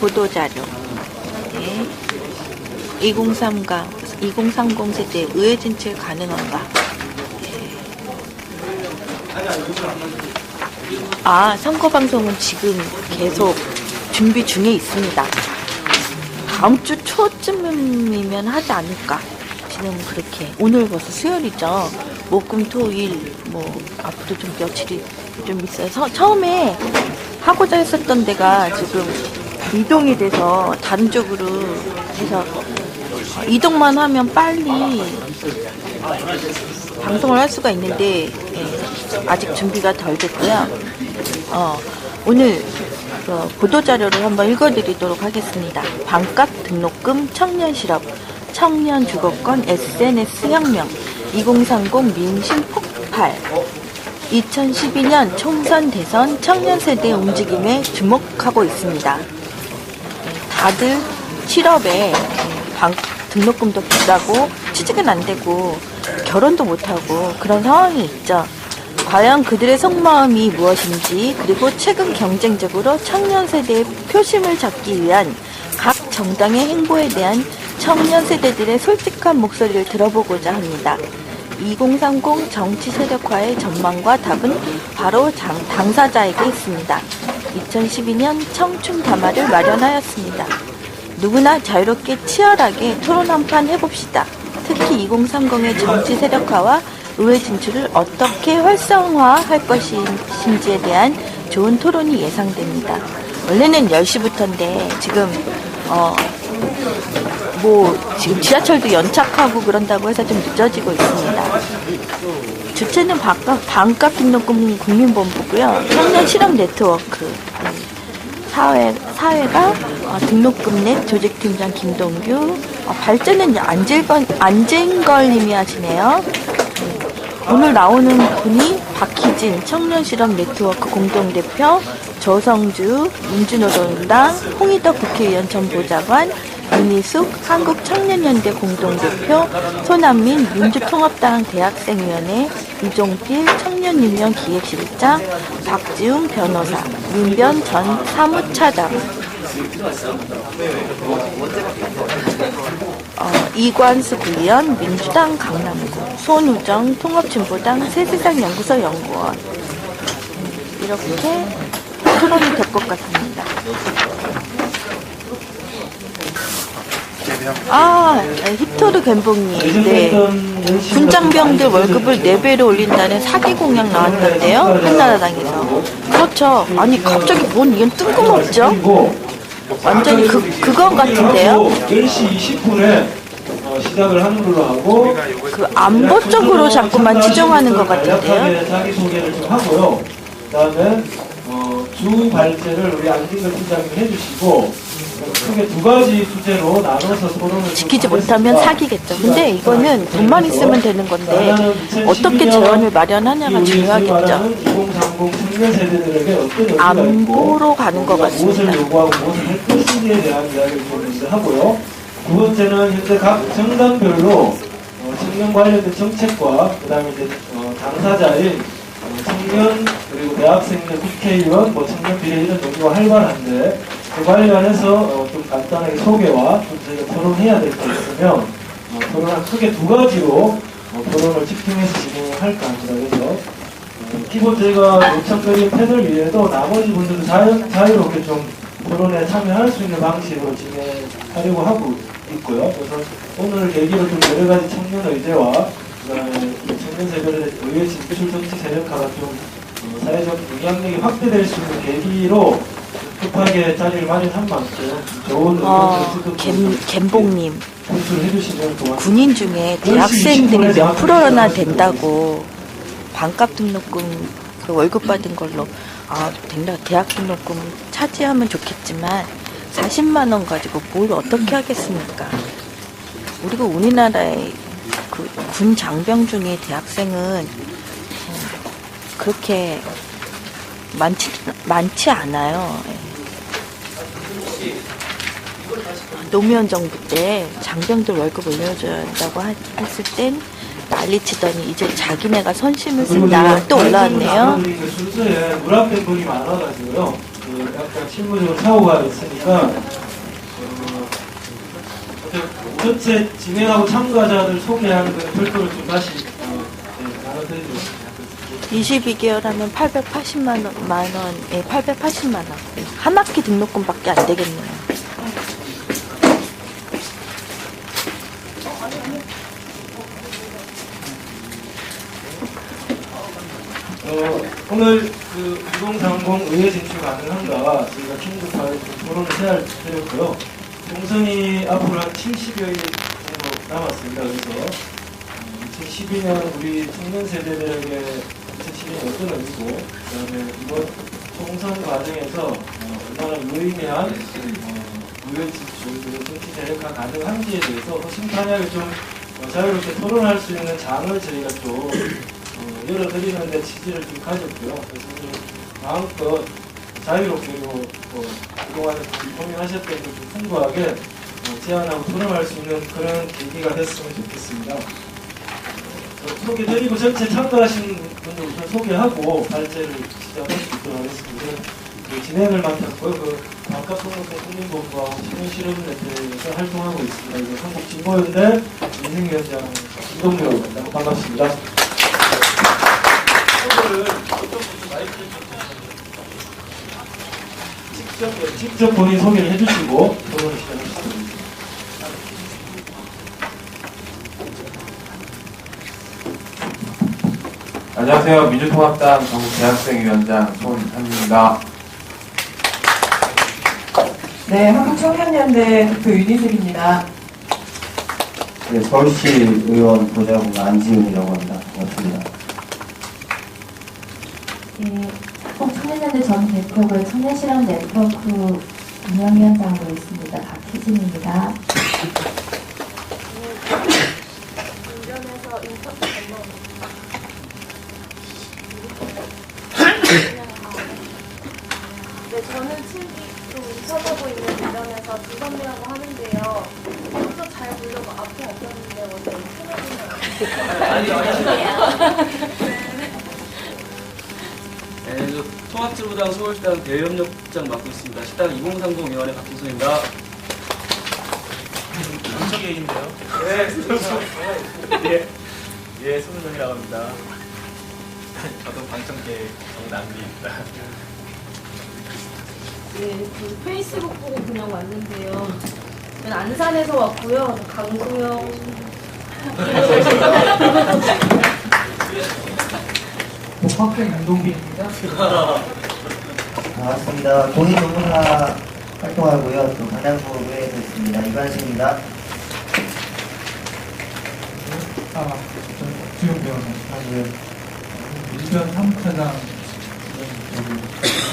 보도자료. 네. 2030 세대 의회 진출 가능한가? 선거방송은 지금 계속 준비 중에 있습니다. 다음 주 초쯤이면 하지 않을까. 지금 그렇게. 오늘 벌써 수요일이죠. 목금토일 앞으로 좀 며칠이 좀 있어서 처음에 하고자 했었던 데가 지금 이동이 돼서 다른 쪽으로 해서 이동만 하면 빨리 방송을 할 수가 있는데 아직 준비가 덜 됐고요. 오늘 보도자료를 한번 읽어드리도록 하겠습니다. 반값 등록금 청년 실업, 청년 주거권 SNS 혁명, 2030 민심 폭발, 2012년 총선 대선 청년 세대 움직임에 주목하고 있습니다. 다들 실업에 등록금도 비싸고 취직은 안 되고 결혼도 못하고 그런 상황이 있죠. 과연 그들의 속마음이 무엇인지, 그리고 최근 경쟁적으로 청년 세대의 표심을 잡기 위한 각 정당의 행보에 대한 청년 세대들의 솔직한 목소리를 들어보고자 합니다. 2030 정치 세력화의 전망과 답은 바로 당사자에게 있습니다. 2012년 청춘 담화를 마련하였습니다. 누구나 자유롭게 치열하게 토론 한판 해봅시다. 특히 2030의 정치 세력화와 의회 진출을 어떻게 활성화할 것인지에 대한 좋은 토론이 예상됩니다. 원래는 10시부터인데 지금 지금 지하철도 연착하고 그런다고 해서 좀 늦어지고 있습니다. 주체는 반값 등록금 국민본부고요. 청년 실업 네트워크, 사회가 등록금넷 조직팀장 김동규, 발제는 안진걸님이 하시네요. 오늘 나오는 분이 박희진 청년실업 네트워크 공동대표, 조성주 민주노동당, 홍희덕 국회의원 전 보좌관, 윤희숙 한국청년연대 공동대표, 손한민 민주통합당 대학생위원회, 이종필 청년윤명 기획실장, 박지웅 변호사, 민변 전 사무차장, 이관수 구의원 민주당 강남구, 손우정 통합진보당 새세상연구소 연구원. 이렇게 토론이 될 것 같습니다. 힙토르 갬봉님, 네. 군장병들 월급을 4배로 올린다는 사기 공약 나왔던데요, 한나라당에서. 그렇죠. 아니 갑자기 뭔 이건 뜬금없죠? 완전히 그거 같은데요. 10시 20분에 시작을 하는 걸로 하고, 그 안보 쪽으로 자꾸만 지정하는 것 같은데요. 자기소개를 좀 하고요. 그다음에 주 발제를 우리 안진걸 팀장님이 해주시고, 크게 2가지 주제로 나눠서 토론을 지키지 못하면 사기겠죠. 근데 이거는 돈만 있으면 되는 건데 어떻게 재원을 마련하냐가 중요하겠죠. 2030 청년 세대들에게 어떤 안보로 가는 것 같습니다. 무엇을 요구하고 무엇을 할 것인지에 대한 이야기를 좀 하고요. 2번째는 현재 각 정당별로 청년 관련된 정책과 그다음에 이제 당사자인 청년 그리고 대학생들 국회의원 청년 비례 이런 정도가 활발한데, 그 관련해서 좀 간단하게 소개와 좀 저희가 토론해야 될 게 있으면 토론을 크게 2가지로 토론을 집중해서 진행을 할까 합니다. 그래서 기본 저희가 요청드린 패널 위에도 나머지 분들도 자유롭게 좀 토론에 참여할 수 있는 방식으로 진행하려고 하고 있고요. 그래서 오늘 계기로 좀 여러가지 청년 의제와 청년 세대의 의회 진출 정치 세력화가 좀 사회적 영향력이 확대될 수 있는 계기로 급하게 자리를 마련한 만큼 좋은 갬봉님, 해주시면 군인 중에 대학생들이 몇 프로나 된다고 반값 등록금 그 월급 받은 걸로 대학 등록금 차지하면 좋겠지만 40만 원 가지고 뭘 어떻게 하겠습니까? 그리고 우리나라의 그 군 장병 중에 대학생은 그렇게 많지 않아요. 노무현 정부 때 장병들 월급 올려줘야 한다고 했을 땐 난리치더니 이제 자기네가 선심을 쓴다. 또 올라왔네요. 순서에 누락된 분이 많아가지고요. 약간 실무적으로 사고가 있으니까 전체 진행하고 참가자들 소개하는 건 별도로 좀 다시 나눠드리겠습니다. 22개월 하면 880만 원, 예, 880만 원. 한 학기 등록금밖에 안 되겠네요. 오늘 그 2030 의회 진출 가능한가 저희가 긴급하게 토론을 해드렸고요. 총선이 앞으로 한 70여일 정도 남았습니다. 그래서 2012년 우리 청년 세대들에게 2012년 어떤 의미고 그다음에 이번 총선 과정에서 얼마나 유의미한 의회 진출 그리고 정치 대역화 가능한지에 대해서 심판하게 좀 자유롭게 토론할 수 있는 장을 저희가 또 열어드리는데 취지를 좀 가졌고요. 그래서 오늘 마음껏 자유롭게 그동안에 고민하셨던 것을 좀 풍부하게 제안하고 토론할 수 있는 그런 계기가 됐으면 좋겠습니다. 소개드리고 전체 참가하신 분들 우선 소개하고 발제를 시작할 수 있도록 하겠습니다. 진행을 맡았고요. 반값통역회 국민본부하고 청년실험네트에서 활동하고 있습니다. 이거 한국진보연대 인생위원장 이동묘 반갑습니다. 직접 본인 소개를 해주시고 토론을 시작하시겠습니다. 안녕하세요. 민주통합당 전국대학생위원장 손한민입니다. 네, 한국청년연대 대표 윤희숙입니다. 네, 서울시 의원 보좌관 안지훈이라고 합니다. 반갑습니다. 네, 한국청년연대 전 대표고 청년실험 네트워크 운영위원장으로 있습니다. 박희진입니다. 운전해서 인터뷰 건너옵니다. 네, 저는 지금 인터뷰하고 있는 운전에서 두선미라고 하는데요. 혼자 잘 보려고 앞에 앉았는데 원래 네, 저 통합지부당 서울시당 대외협력국장 맡고 있습니다. 시당 2030 위원회 박진선입니다. 정책위인데요. 예, 손은정이라고 합니다. 저도 방청객 정남기입니다. 네, 그 페이스북 보고 그냥 왔는데요. 저는 안산에서 왔고요. 강소영 복학생 운동비입니다. 반갑습니다. 공익 전문가 활동하고요. 또 강남구 의회에서 있습니다. 이관식입니다. 박주영 배우는 사실 일변 3차장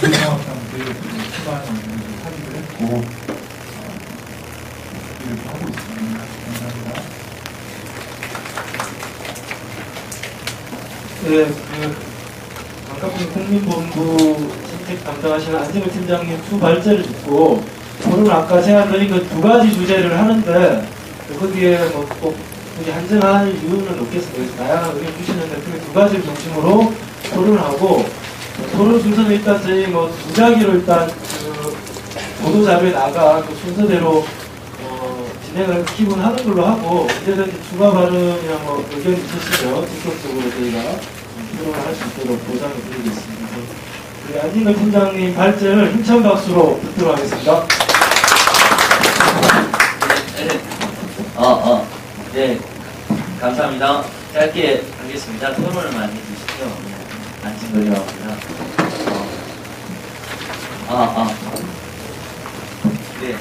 민주통합당 대회 출마하는 사기를 했고 이렇게 하고 있습니다. 감사합니다. 네, 반갑은 국민본부 정책 담당하시는 안진우 팀장님 두 발제를 듣고 오늘 아까 제가 드린 그 두 가지 주제를 하는데 거기에 꼭 굳이 한정할 이유는 없겠습니다. 다양한 의견 주시는데 그 두 가지를 중심으로 토론하고 토론 순서는 일단 저희 무작위로 일단 보도 자료에 나가 그 순서대로 진행을 기본하는 걸로 하고 언제든지 추가 발언이나 의견 있으시면 직접적으로 저희가 토론을 할 수 있도록 보장을 드리겠습니다. 우리 안진걸 팀장님 발제를 힘찬 박수로 듣도록 하겠습니다. 네, 감사합니다. 짧게 하겠습니다. 토론을 많이 해주시죠. 안진걸이라고 합니다. 네,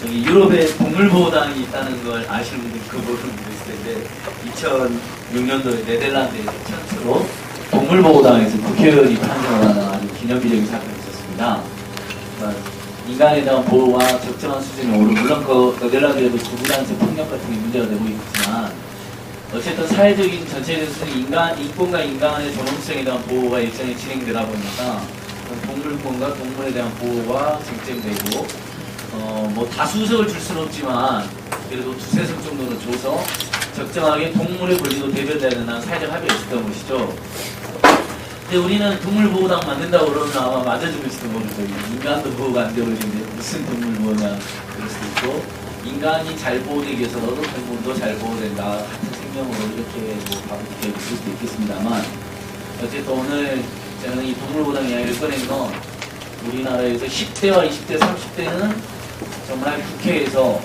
저기 유럽에 동물보호당이 있다는 걸 아시는 분들 그 모르는 분들 있을 텐데 2006년도에 네덜란드에서 최초로 동물보호당에서 국회의원이 탄생하는 아주 기념비적인 사건이 있었습니다. 인간에 대한 보호와 적정한 수준이 오르 물론 네덜란드에도 부부단체 폭력 같은 게 문제가 되고 있지만 어쨌든 사회적인 전체적인 수준이 인권과 인간의 존엄성에 대한 보호가 일정히 진행되다 보니까 동물권과 동물에 대한 보호가 쟁점되고 다수석을 줄 수는 없지만 그래도 두세 석 정도는 줘서 적정하게 동물의 권리도 대변되는 한 사회적 합의가 있었던 것이죠. 근데 우리는 동물보호당 만든다고 그러면 아마 맞아주고 있을지도 모르죠. 인간도 보호가 안 되고 있는데 무슨 동물보호냐 그럴 수도 있고 인간이 잘 보호되기 위해서 너도 동물도 잘 보호된다. 같은 생명으로 이렇게 뭐 바꾸게 있을 수도 있겠습니다만 어쨌든 오늘 저는 이 동물보당 이야기를 꺼낸 건 우리나라에서 10대와 20대, 30대는 정말 국회에서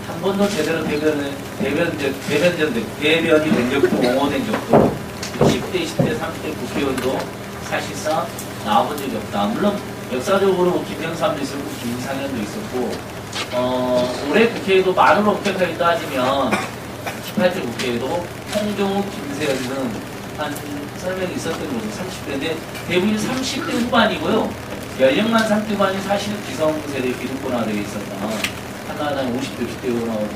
한 번도 제대로 대변이 된 적도 옹호된 적도 10대, 20대, 30대 국회의원도 사실상 나와본 적이 없다. 물론 역사적으로 뭐 김영삼도 있었고 김상현도 있었고 올해 국회에도 말을 엄격하게 따지면 18대 국회에도 홍정욱, 김세현 등 한 3명이 있었던 거죠. 30대인데 대부분 30대 후반이고요. 연령만 30대 후반이 사실은 기성세대 기득권화되어 있었다. 한나라당 50대, 60대 의원하고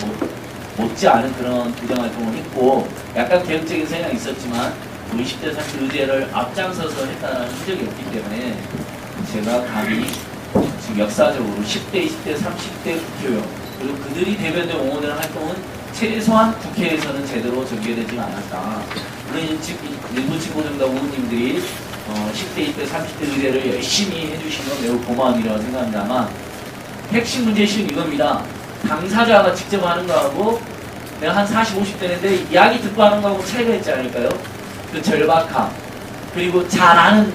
못지않은 그런 부정활동을 했고 약간 개혁적인 성향이 있었지만 20대, 30대 의제를 앞장서서 했다는 흔적이 없기 때문에 제가 감히 지금 역사적으로 10대, 20대, 30대 국회의원 그리고 그들이 대변대 옹호되는 활동은 최소한 국회에서는 제대로 전개되지 않았다. 물론 일부 친구정당 의원님들이 10대, 20대, 30대 의제를 열심히 해주신 건 매우 고마운 일이라고 생각합니다만 핵심 문제는 이겁니다. 당사자가 직접 하는 거하고 내가 한 40, 50대인데 이야기 듣고 하는 거하고 차이가 있지 않을까요? 그 절박함 그리고 잘 아는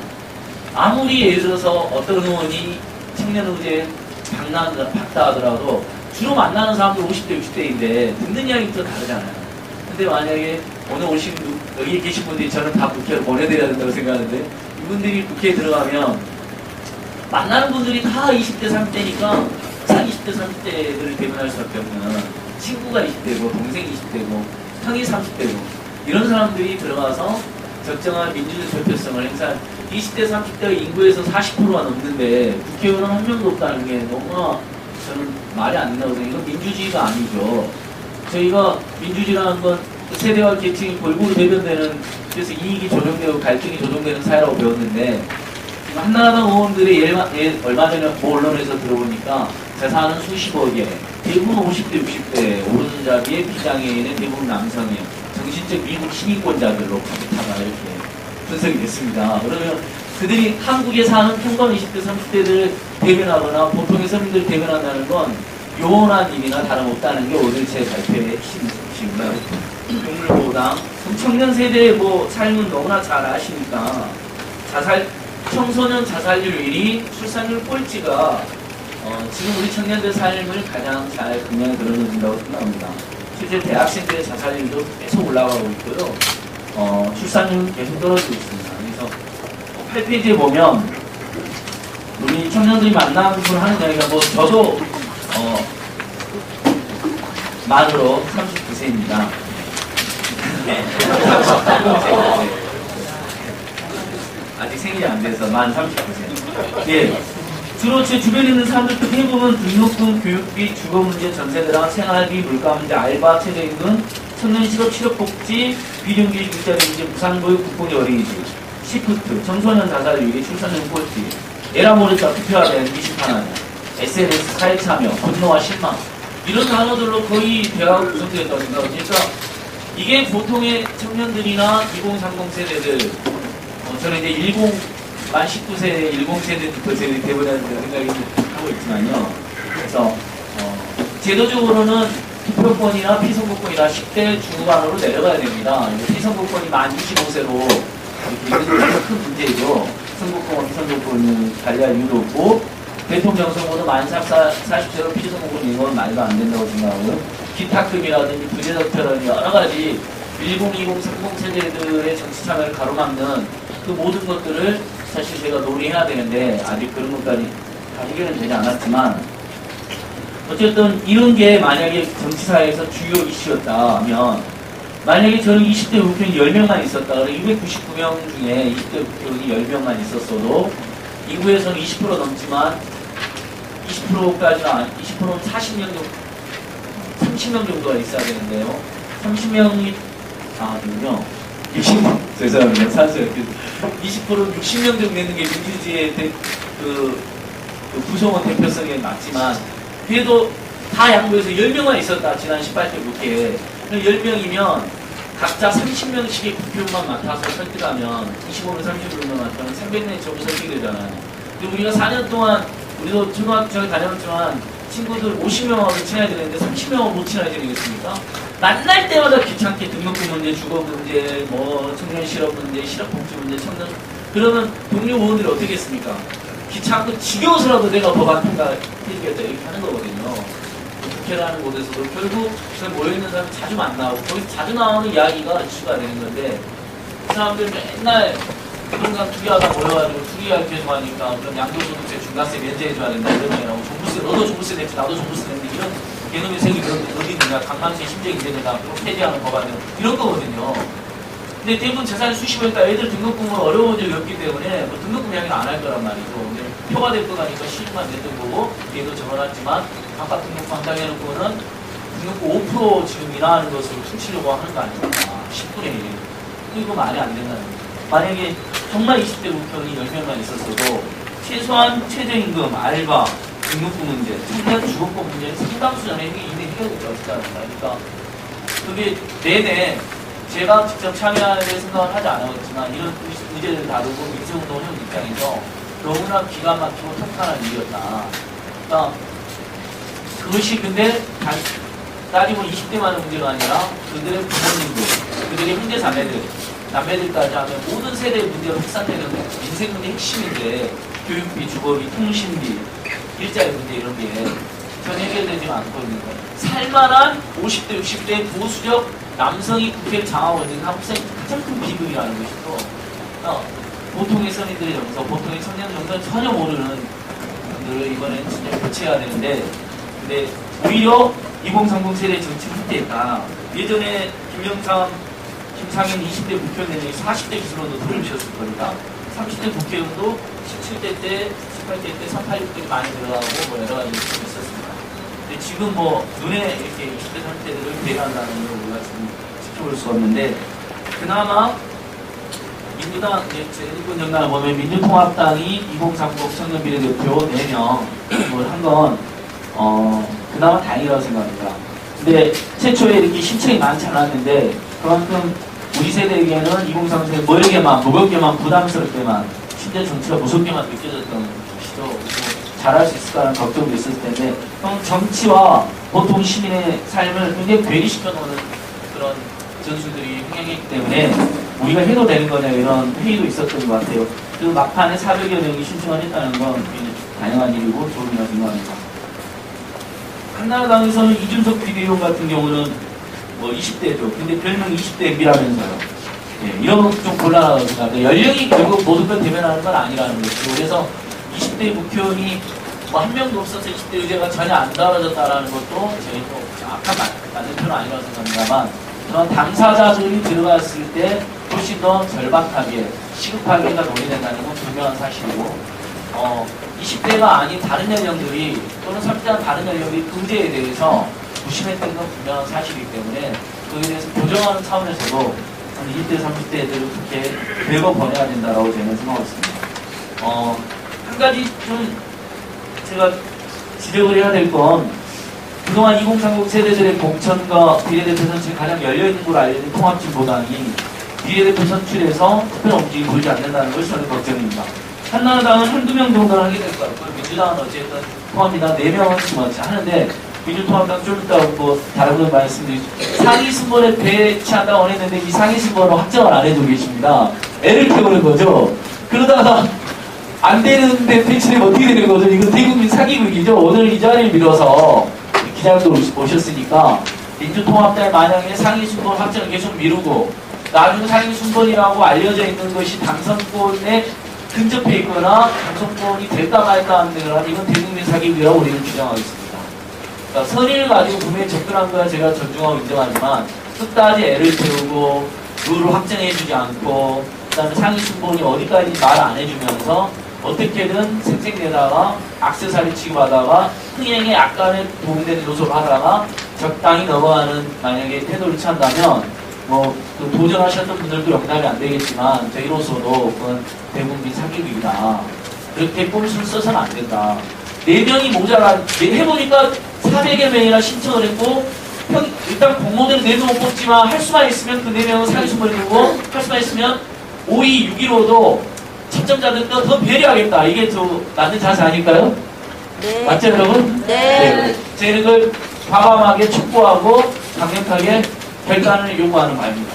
아무리 예를 들어서 어떤 의원이 청년 의제에 박다 하더라도 주로 만나는 사람들 50대, 60대인데 듣는 이야기부터 다르잖아요. 근데 만약에 오늘 오신 여기 계신 분들이 저는 다 국회로 보내드려야 된다고 생각하는데 이분들이 국회에 들어가면 만나는 분들이 다 20대, 30대니까 참 20대, 30대들을 대변할 수밖에 없는 친구가 20대고 동생이 20대고 형이 30대고 이런 사람들이 들어가서 적정한 민주적 대표성을 행사한 20대, 30대 인구에서 40%가 넘는데 국회의원은 한 명도 없다는 게 너무나 저는 말이 안 된다고 생각해요. 이건 민주주의가 아니죠. 저희가 민주주의라는 건 세대와 계층이 골고루 대변되는 그래서 이익이 조정되고 갈등이 조정되는 사회라고 배웠는데 한나라당 의원들이 얼마 전에 모 언론에서 들어보니까 재산은 수십억에 대부분 50대, 60대 오른잡이의 비장애인의 대부분 남성이에요. 정신적 미국 시민권자들로 가득하다 이렇게 분석이 됐습니다. 그러면 그들이 한국에 사는 평범 20대, 30대들을 대변하거나 보통의 서민들을 대변한다는 건 요원한 일이나 다름없다는 게 오늘 제 발표의 핵심 소식입니다. 동물보호당 청년 세대의 뭐 삶은 너무나 잘 아시니까 청소년 자살률 1위, 출산율 꼴찌가 지금 우리 청년들 삶을 가장 잘 극명히 드러내준다고 생각합니다. 실제 대학생들의 자살률도 계속 올라가고 있고요. 출산율 계속 떨어지고 있습니다. 그래서 8페이지에 보면 우리 청년들이 만나서 하는 이야기가 뭐 저도 만으로 39세입니다. 아직 생일이 안 돼서 만 39세. 예. 주로 제 주변에 있는 사람들도 대부분 등록금, 교육비, 주거문제, 전세대랑 생활비, 물가문제, 알바, 최저임금, 청년 실업, 취업복지, 비정규직 일자리 문제, 무상교육, 국공의 어린이집, 시프트, 청소년 자살률이 출산율 꼴찌, 에라 모르자 투표하는 게시판, SNS, 사회참여, 분노와 실망 이런 단어들로 거의 대화가 구성되었다고 생각합니다. 그러니까 이게 보통의 청년들이나 2030 세대들 저는 이제 만 19세 10세대부터 세대 대본이라는 생각이 하고 있지만요. 그래서 제도적으로는 투표권이나 피선거권이나 10대 중후반으로 내려가야 됩니다. 피선거권이 만 25세로 이렇게 큰 문제죠. 선거권과 피선거권을 관리할 이유도 없고 대통령 선거도 만 40세로 피선거권 있는 건 말도 안 된다고 생각하고요. 기탁금이라든지 부재적처럼 여러 가지 10, 20, 30 세대들의 정치 참여를 가로막는 그 모든 것들을 사실 제가 논의해야 되는데 아직 그런 것까지 해결은 되지 않았지만 어쨌든 이런 게 만약에 정치사회에서 주요 이슈였다 하면 만약에 저는 20대 국회의원이 10명만 있었다 그러면 299명 중에 20대 국회의원이 10명만 있었어도 인구에서는 20% 넘지만 20%까지는 20%는 40명 정도 30명 정도가 있어야 되는데요. 30명이 그군요. 60명 죄송합니다. 산수요. 20% 60명 정도 되는 게 민주주의의 그 구성원 대표성에 맞지만 그래도 다 양보해서 10명만 있었다. 지난 18대 국회에 10명이면 각자 30명씩의 국회의원만 맡아서 설득하면 25명, 30명만 맡으면 300명 정도 설득이 되잖아요. 근데 우리가 4년 동안 우리도 초등학교에 다녔지만 친구들 50명하고 친해야 되는데 30명하고 못 친해야 되겠습니까? 만날 때마다 귀찮게 등록금 문제, 주거 문제, 뭐 청년 실업 문제, 실업복지 문제, 청년 그러면 동료 의원들이 어떻게 했습니까? 귀찮고 지겨워서라도 내가 법안 통과해주겠다 이렇게 하는 거거든요. 국회라는 곳에서도 결국 저희 모여있는 사람 자주 만나고 거기서 자주 나오는 이야기가 이슈가 되는 건데 그 사람들 맨날 부동산 투기하다 모여가지고 투기할 개조하니까 그럼 양도소득세 중과세 면제해줘야 된다 이런 얘기하고 종부세 너도 종부세 냈지 나도 종부세 냈는데 이런 개념의 세계 그런 게 어디 있느냐 강만세 심정이 되느냐 그리고 폐지하는 법안은 이런 거거든요. 근데 대부분 재산이 수십억이니까 애들 등록금으로 어려운 적이 없기 때문에 뭐 등록금 이야기는 안 할 거란 말이죠. 근데 표가 될 거 가니까 시중만 냈던 거고 뒤에도 적어놨지만 각각 등록금 한장 해놓고는 등록금 5% 지금 일하는 것으로 퉁치려고 하는 거 아닙니까? 10분의 1. 이거 말이 안 된다는 거죠. 만약에 정말 20대 국회의원이 10명만 있었어도 최소한 최저임금, 알바, 등록금 문제, 청년 주거권 문제는 상당수 전에 이미 해결됐다고 생각합니다. 그러니까 그게 내내 제가 직접 참여할 생각을 하지 않았지만 이런 의제를 다루고 민생운동을 해온 입장에서 너무나 기가 막히고 통탄한 일이었다. 그러니까 그것이 근데 따지고 20대만의 문제가 아니라 그들의 부모님들, 그들의 형제 자매들, 남매들까지 하면 모든 세대의 문제로 확산되는 인생 문제 핵심인데 교육비, 주거비, 통신비, 일자리 문제 이런 게 전혀 해결되지 않고 있는 거예요. 살만한 50대, 60대 보수적 남성이 국회를 장하고 있는 한국사의 가장 큰 비극이라는 것이고 보통의 선의들의 정서, 보통의 청년 정서는 전혀 모르는 분들을 이번에 진짜 교체해야 되는데 근데 오히려 2030 세대 정치를 흡대했다. 예전에 김영삼, 김상현 20대 국회의원 내내 40대 기준으로도 돌리셨을 겁니다. 30대 국회의원도 17대 때, 18대 때, 386대 많이 들어가고 뭐 여러 가지 있었습니다. 근데 지금 뭐 눈에 이렇게 20대, 30대들을 배회한다는 걸 우리가 지금 지켜볼 수 없는데 그나마 민주당, 제1권 정당을 보면 민주통합당이 2030 청년 비례대표 4명 뭘 한 건 그나마 다행이라고 생각합니다. 근데 최초에 이렇게 신청이 많지 않았는데 그만큼 우리 세대에게는 2030 모르게만 무겁게만 부담스럽게만 심지어 정치가 무섭게만 느껴졌던 것이죠. 잘할 수 있을까라는 걱정도 있었을 텐데 정치와 보통 시민의 삶을 굉장히 괴리시켜놓는 그런 전술들이 흥행했기 때문에 우리가 해도 되는 거냐 이런 회의도 있었던 것 같아요. 그 막판에 400여 명이 신청을 했다는 건 굉장히 다양한 일이고 좋은 일이라고 생각합니다. 한나라당에서는 이준석 비대위원 같은 경우는 뭐 20대죠. 근데 별명 20대 MB라면서요. 예, 이런 건 좀 곤란하다고 생각합니다. 연령이 결국 모든 걸 대변하는 건 아니라는 것이죠. 그래서 20대 국회의원이 뭐 한 명도 없어서 20대 의제가 전혀 안 다뤄졌다라는 것도 저희도 정확한 맞는 표는 아니라고 생각합니다만 그런 당사자들이 들어갔을 때 훨씬 더 절박하게 시급하게가 논의된다는 건 분명한 사실이고 20대가 아닌 다른 연령들이 또는 30대와 다른 연령들이 의제에 대해서 무심했던 건 분명한 사실이기 때문에 거기에 대해서 교정하는 차원에서도 20대, 30대들을 그렇게 배워 보내야 된다고 저는 생각하고 있습니다. 한 가지 좀 제가 지적을 해야 될 건 그동안 2030 세대들의 공천과 비례대표 선출이 가장 열려있는 걸로 알려진 통합진보당이 비례대표 선출에서 특별한 움직임이 보이지 않는다는 것이 저는 걱정입니다. 한나라당은 한두 명 정도는 하게 될 것 같고 민주당은 어쨌든 통합이나 4명은 하는데 민주통합당 좀 이따 뭐 다른 분 말씀드리죠. 상위 순번에 배치한다고 원했는데 이 상위 순번을 확정을 안 해주고 계십니다. 애를 태우는 거죠. 그러다가 안 되는데 배치되면 어떻게 되는 거죠? 이거 대국민 사기극이죠. 오늘 이 자리를 빌어서 기자님들 오셨으니까 민주통합당이 만약에 상위 순번 확정을 계속 미루고 나중에 상위 순번이라고 알려져 있는 것이 당선권에 근접해 있거나 당선권이 될까 말까 하는 데는 이건 대국민 사기극이라고 우리는 규정하겠습니다. 그러니까 선의를 가지고 분명히 접근한 거야 제가 존중하고 인정하지만 끝까지 애를 태우고 룰을 확정해주지 않고 그다음에 상위 순번이 어디까지 말 안 해주면서 어떻게든 생생내다가 악세사리 취급하다가 흥행에 약간의 도움되는 요소를 하다가 적당히 넘어가는 만약에 태도를 취한다면 뭐 그 도전하셨던 분들도 용납이 안 되겠지만 저희로서도 그건 대국민 사기극이다. 그렇게 꼼수를 써서는 안 된다. 4명이 모자라 해보니까 400여 명이나 신청을 했고 일단 공모대로 4명 뽑지만 할 수만 있으면 그 4명은 상위순번이 되고 할 수만 있으면 5위, 6위로도 채점자들도 더 배려하겠다. 이게 더 맞는 자세 아닐까요? 네. 맞죠, 여러분? 네. 저희는 그걸 과감하게 촉구하고 강력하게 결단을 요구하는 바입니다.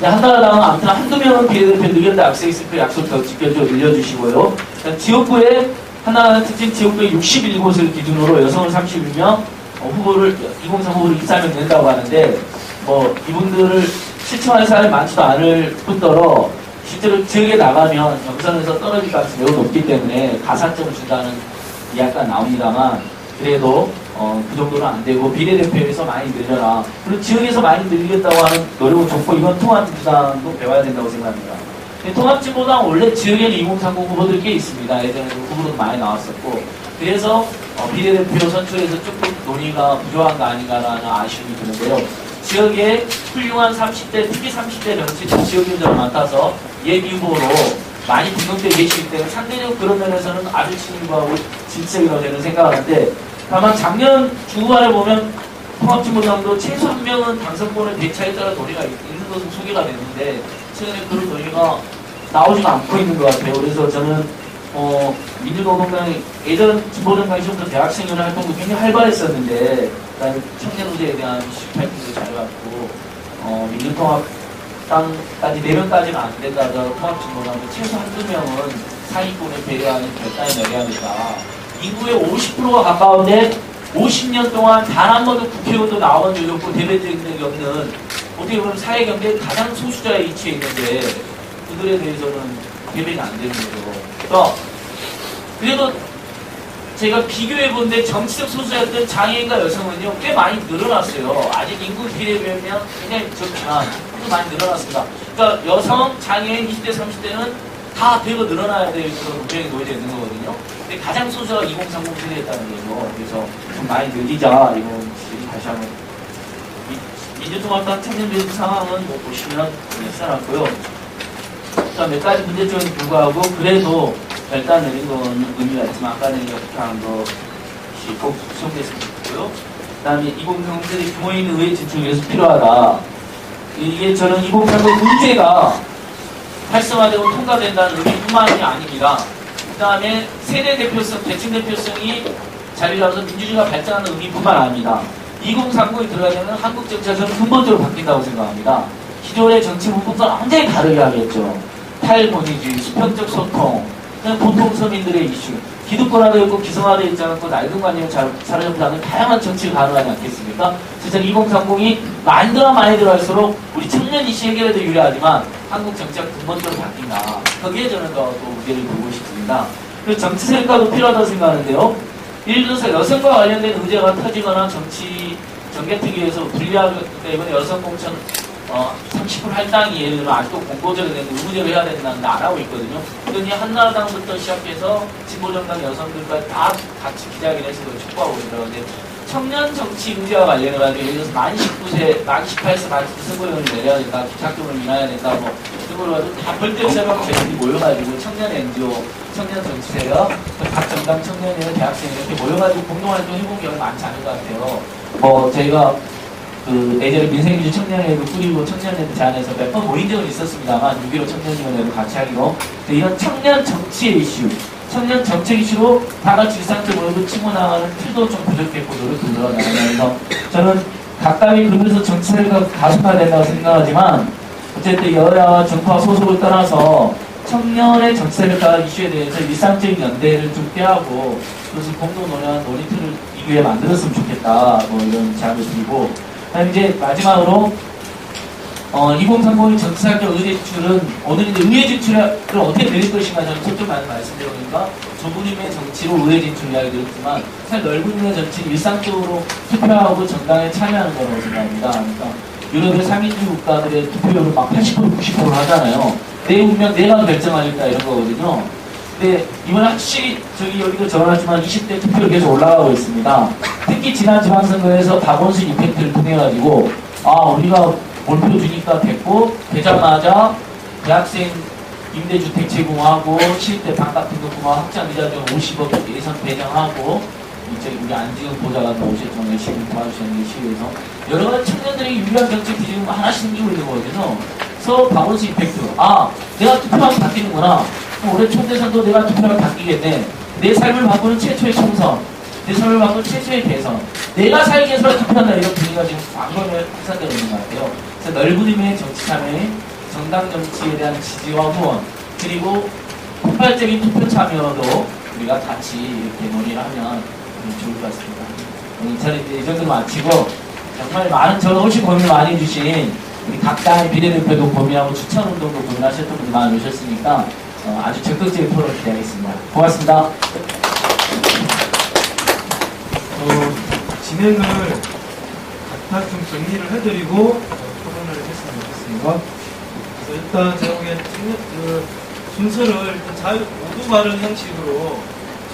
한나라당은 아무튼 한두 명은 비례대표 늘렸는데 악세이스 그 약속 더 늘려주시고요. 지역구에 한나라당 특징 지역구에 61곳을 기준으로 여성을 31명, 후보를 2030 후보를 24명 낸다고 하는데 뭐 이분들을 실천할 사람이 많지도 않을 뿐더러 실제로 지역에 나가면 경선에서 떨어질 가능성이 매우 높기 때문에 가산점을 준다는 이야기가 나옵니다만 그래도 그 정도는 안 되고 비례대표에서 많이 늘려라. 그리고 지역에서 많이 늘리겠다고 하는 노력은 좋고 이건 통합진보당도 배워야 된다고 생각합니다. 통합진보당 원래 지역에는 2030 후보들 꽤 있습니다. 예전에도 후보도 많이 나왔었고 그래서 비례대표 선출에서 조금 논의가 부족한 거 아닌가라는 아쉬움이 드는데요. 지역에 훌륭한 30대, 특히 30대 정치 지역 인재가 많아서 예비 후보로 많이 등록되어 계시기 때문에 상대적으로 그런 면에서는 아주 친구하고 진척이라고 저는 생각하는데 다만 작년 중후반에 보면 통합진보당도 최소 한 명은 당선권을 대차에 따라 논의가 있는 것으로 소개가 됐는데 최근에 그런 논의가 나오지가 않고 있는 것 같아요. 그래서 저는 민주노동당이 예전 진보정당이 좀더 대학생활 활동도 굉장히 활발했었는데 그다음에 청년 후대에 대한 이슈 발표도 잘해왔고 민주통합당까지 4명까지는 안 된다더라도 통합진보당도 최소 한두 명은 상위권에 배려하는 결단을 내려야 합니다. 인구의 50%가 가까운데 50년 동안 단 한 번도 국회의원도 나온 적이 없고 대대적인 적이 없는 어떻게 보면 사회경제의 가장 소수자의 위치에 있는데 그들에 대해서는 대변이 안 되는 거죠. 그래도 제가 비교해본데 정치적 소수자였던 장애인과 여성은요 꽤 많이 늘어났어요. 아직 인구 비례되면 굉장히 적지만 또 많이 늘어났습니다. 그러니까 여성, 장애인 20대, 30대는 다 되고 늘어나야 될 그런 문제가 놓여져 있는 거거든요. 근데 가장 소수가 2030 세대였다는 거죠. 그래서 좀 많이 늘리자 이런 지적이 다시 한번. 민주통합당 청년들 상황은 뭐 보시면 써놨고요. 몇 가지 문제점에 불구하고 그래도 결단 내린 건 의미가 있지만 아까 내가 그렇게 한 것이 꼭 수용됐으면 좋겠고요. 그 다음에 2030 세대 규모 있는 의회 진출을 위해서 필요하다. 이게 저는 2030 문제가 활성화되고 통과된다는 의미뿐만이 아닙니다. 그 다음에 세대 대표성, 계층 대표성이 자리 잡아서 민주주의가 발전하는 의미뿐만 아닙니다. 2030이 들어가려면 한국 정치가 저는 근본적으로 바뀐다고 생각합니다. 기존의 정치 문법과 완전히 다르게 하겠죠. 탈권위주의, 수평적 소통, 그냥 보통 서민들의 이슈, 기득권화되어 있고 기성화되어 있지 않고 낡은 관념을 사로잡는 다양한 정치가 가능하지 않겠습니까? 진짜 2030이 많이 들어갈수록 우리 청년 이슈 해결에도 유리하지만 한국 정치가 근본적으로 바뀐다. 거기에 저는 더 무게를 두고 싶습니다. 그리고 정치 세력화도 필요하다고 생각하는데요. 예를 들어서 여성과 관련된 의제가 터지거나 정치 정개특위에서 불리하기 때문에 여성 공천 30% 할당이 예를 들면 아직도 공고제가 되는데 의무제로 해야 된다는데 안 하고 있거든요. 그러니 한나라당부터 시작해서 진보정당 여성들까지 다 같이 기자회견에서 촉구하고 있더라고요. 근데 청년 정치 문제와 관련해가지고 예를 들어서 만 19세, 만 18세, 만 19세 선거료를 내려야 된다, 기탁금을 인하해야 된다, 뭐 그런 걸 가지고 다 벌떼 시작하고 저희들이 모여가지고 청년 NGO, 청년 정치세력, 각 정당 청년이나 대학생 이렇게 모여가지고 공동활동 해본 경우가 많지 않은 것 같아요. 저희가 예전에 민생민주 청년회도 꾸리고 청년회도 제안해서 몇 번 모인 적은 있었습니다만 6.15 청년위원회도 같이 하기로 이런 청년 정치의 이슈, 청년 정책 이슈로 다 같이 일상적으로도 치고 나가는 틀도 좀 부족했고 노력도 늘어나면서 저는 각각의 그룹에서 정치가 가속화된다고 생각하지만 어쨌든 여야와 정파 소속을 떠나서 청년의 정치세력화 이슈에 대해서 일상적인 연대를 좀 꾀하고 그래서 공동 논의하는 논의틀을 이 기회에 만들었으면 좋겠다 뭐 이런 제안을 드리고 이제 마지막으로 2030 정치사학적 의회 진출은 오늘 이제 의회 진출을 어떻게 드릴 것인가 저는 초점 많이 말씀드리니까 좁은 힘의 정치로 의회 진출 이야기 드렸지만 사실 넓은 힘의 정치는 일상적으로 투표하고 정당에 참여하는 거라고 생각합니다. 그러니까 유럽의 3인주 국가들의 투표율을 막 80% 90% 하잖아요. 내 운명 내가 결정하겠다 이런 거거든요. 근데 이번에 확실히 여기도 적어놨지만 20대 투표율 계속 올라가고 있습니다. 특히 지난 지방선거에서 박원순 이펙트를 통해가지고 우리가 몰표 주니까 됐고 되자마자 대학생 임대주택 제공하고 실대 반값 등록금화 확장 이자금 50억 예산 배정하고 이제 우리 안지은 보좌관도 오셨지만 열심히 도와주셨는데 시위에서 여러 가지 청년들에게 유리한 정책 기준을 하나씩 생기고 있는 거거든요. 그래서 박원순 이펙트 내가 투표하면 바뀌는구나. 올해 총대선도 내가 투표하면 바뀌겠네. 내 삶을 바꾸는 최초의 총선, 내 삶을 바꾸는 최초의 대선, 내가 살기 위해서 투표한다 이런 분위기가 지금 광범위하게 확산되고 있는 것 같아요. 그래서 넓은 의미의 정치 참여, 정당 정치에 대한 지지와 후원, 그리고 폭발적인 투표 참여도 우리가 같이 이렇게 논의를 하면 좋을 것 같습니다. 저는 이제 이 정도 마치고 정말 많은 저는 훨씬 고민을 많이 해주신 우리 각 당의 비례대표도 고민하고 추천운동도 고민하셨던 분들 많이 오셨으니까 아주 적극적인 토론을 기대하겠습니다. 고맙습니다. 진행을 각각 좀 정리를 해드리고 토론을 했으면 좋겠습니다. 그래서 일단 제가 보기엔 순서를 일단 모두 발언 형식으로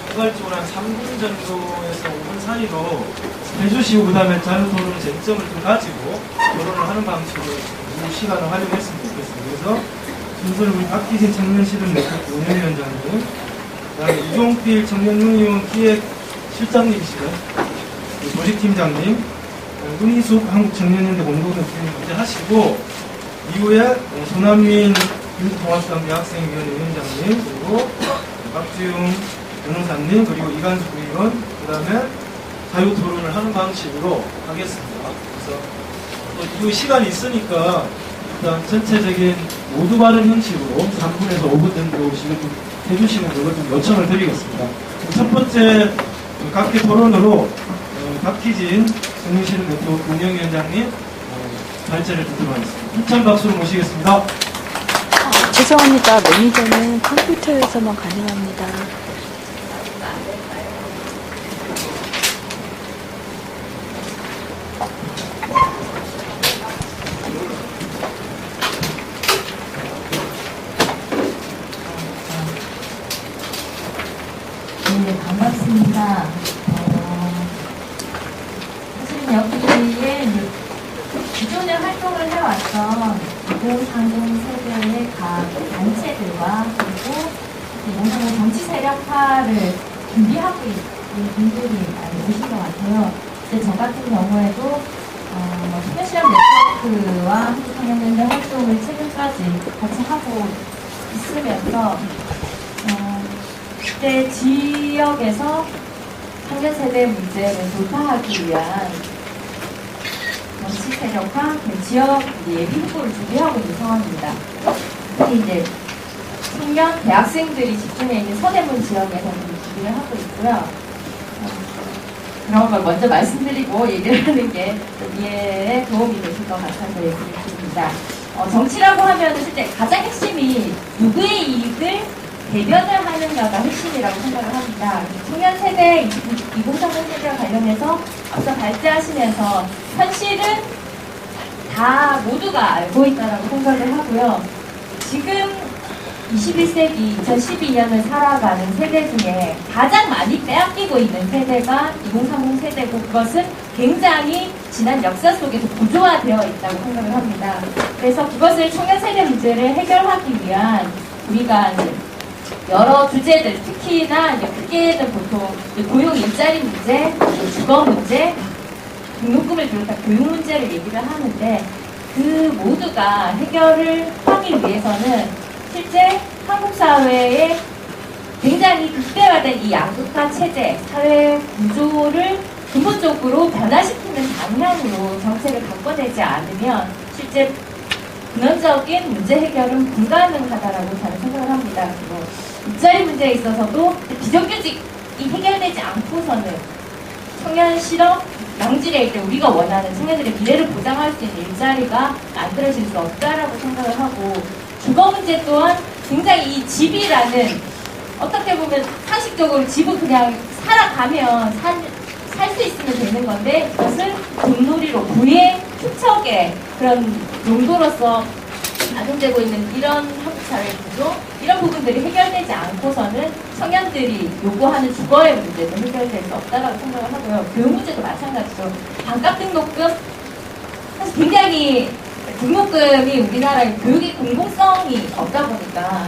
총괄적으로 한 3분 정도에서 5분 사이로 해주시고 그 다음에 자유토론 쟁점을 좀 가지고 토론을 하는 방식으로 이 시간을 활용했으면 좋겠습니다. 그래서 순서를 우리 박기진 청년실은 네트워크 운영위원장님, 그 다음에 이종필 청년능의원 기획실장님이시죠. 조직팀장님, 문희숙 한국청년연대 공동대표님 먼저 하시고, 이후에 손한민 민주통합당 대학생위원회 위원장님, 그리고 박지웅 변호사님, 그리고 이간수 부의원, 그 다음에 자유토론을 하는 방식으로 하겠습니다. 그래서 또 이후 시간이 있으니까 일단 전체적인 모두 발언 형식으로 3분에서 5분 정도씩을 좀 해주시는 걸로 좀 요청을 드리겠습니다. 첫 번째 각기 토론으로 박희진 청년실은 네트워크 운영위원장님 발제를 듣도록 하겠습니다. 힘찬 박수로 모시겠습니다. 죄송합니다. 매니저는 컴퓨터에서만 가능합니다. 네, 반갑습니다. 사실 여기에 기존에 활동을 해왔던 2030 세대의 각 단체들과 그리고 뭔가 정치 세력화를 준비하고 있는 분들이 많이 계신 것 같아요. 근데 저 같은 경우에도 청년실험 네트워크와 한국청년연대 활동을 최근까지 같이 하고 있으면서 그때 지역에서 청년 세대 문제를 돌파하기 위한 정치 세력화 지역 예비 후보를 준비하고 있는 상황입니다. 특히 이제 청년 대학생들이 집중해 있는 서대문 지역에서 준비를 하고 있고요. 그런 걸 먼저 말씀드리고 얘기를 하는 게 이해에 도움이 되실 것 같아서 얘기를 드립니다. 정치라고 하면 실제 가장 핵심이 누구의 이익을 대변을 하는가가 핵심이라고 생각을 합니다. 청년 세대, 2030 세대와 관련해서 앞서 발제하시면서 현실은 다 모두가 알고 있다고 생각을 하고요. 지금 21세기 2012년을 살아가는 세대 중에 가장 많이 빼앗기고 있는 세대가 2030 세대고 그것은 굉장히 지난 역사 속에서 구조화되어 있다고 생각을 합니다. 그래서 그것을 청년 세대 문제를 해결하기 위한 우리가 이제 여러 주제들, 특히나 이제 크게는 보통 고용 일자리 문제, 주거 문제, 등록금을 비롯한 교육 문제를 얘기를 하는데 그 모두가 해결을 하기 위해서는 실제 한국 사회에 굉장히 극대화된 이 양극화 체제, 사회 구조를 근본적으로 변화시키는 방향으로 정책을 바꿔내지 않으면 실제 근원적인 문제 해결은 불가능하다라고 저는 생각을 합니다. 그리고 일자리 문제에 있어서도 비정규직이 해결되지 않고서는 청년 실업 양질의 일때 우리가 원하는 청년들의 미래를 보장할 수 있는 일자리가 만들어질 수 없다라고 생각을 하고 주거 문제 또한 굉장히 이 집이라는 어떻게 보면 상식적으로 집은 그냥 살아가면 살 수 있으면 되는 건데 이것을 돈놀이로 부의 축척의 그런 용도로서 작용되고 있는 이런 한국 사회 구조 이런 부분들이 해결되지 않고서는 청년들이 요구하는 주거의 문제도 해결될 수 없다고 생각을 하고요. 교육 문제도 마찬가지죠. 반값 등록금 사실 굉장히 등록금이 우리나라의 교육의 공공성이 없다 보니까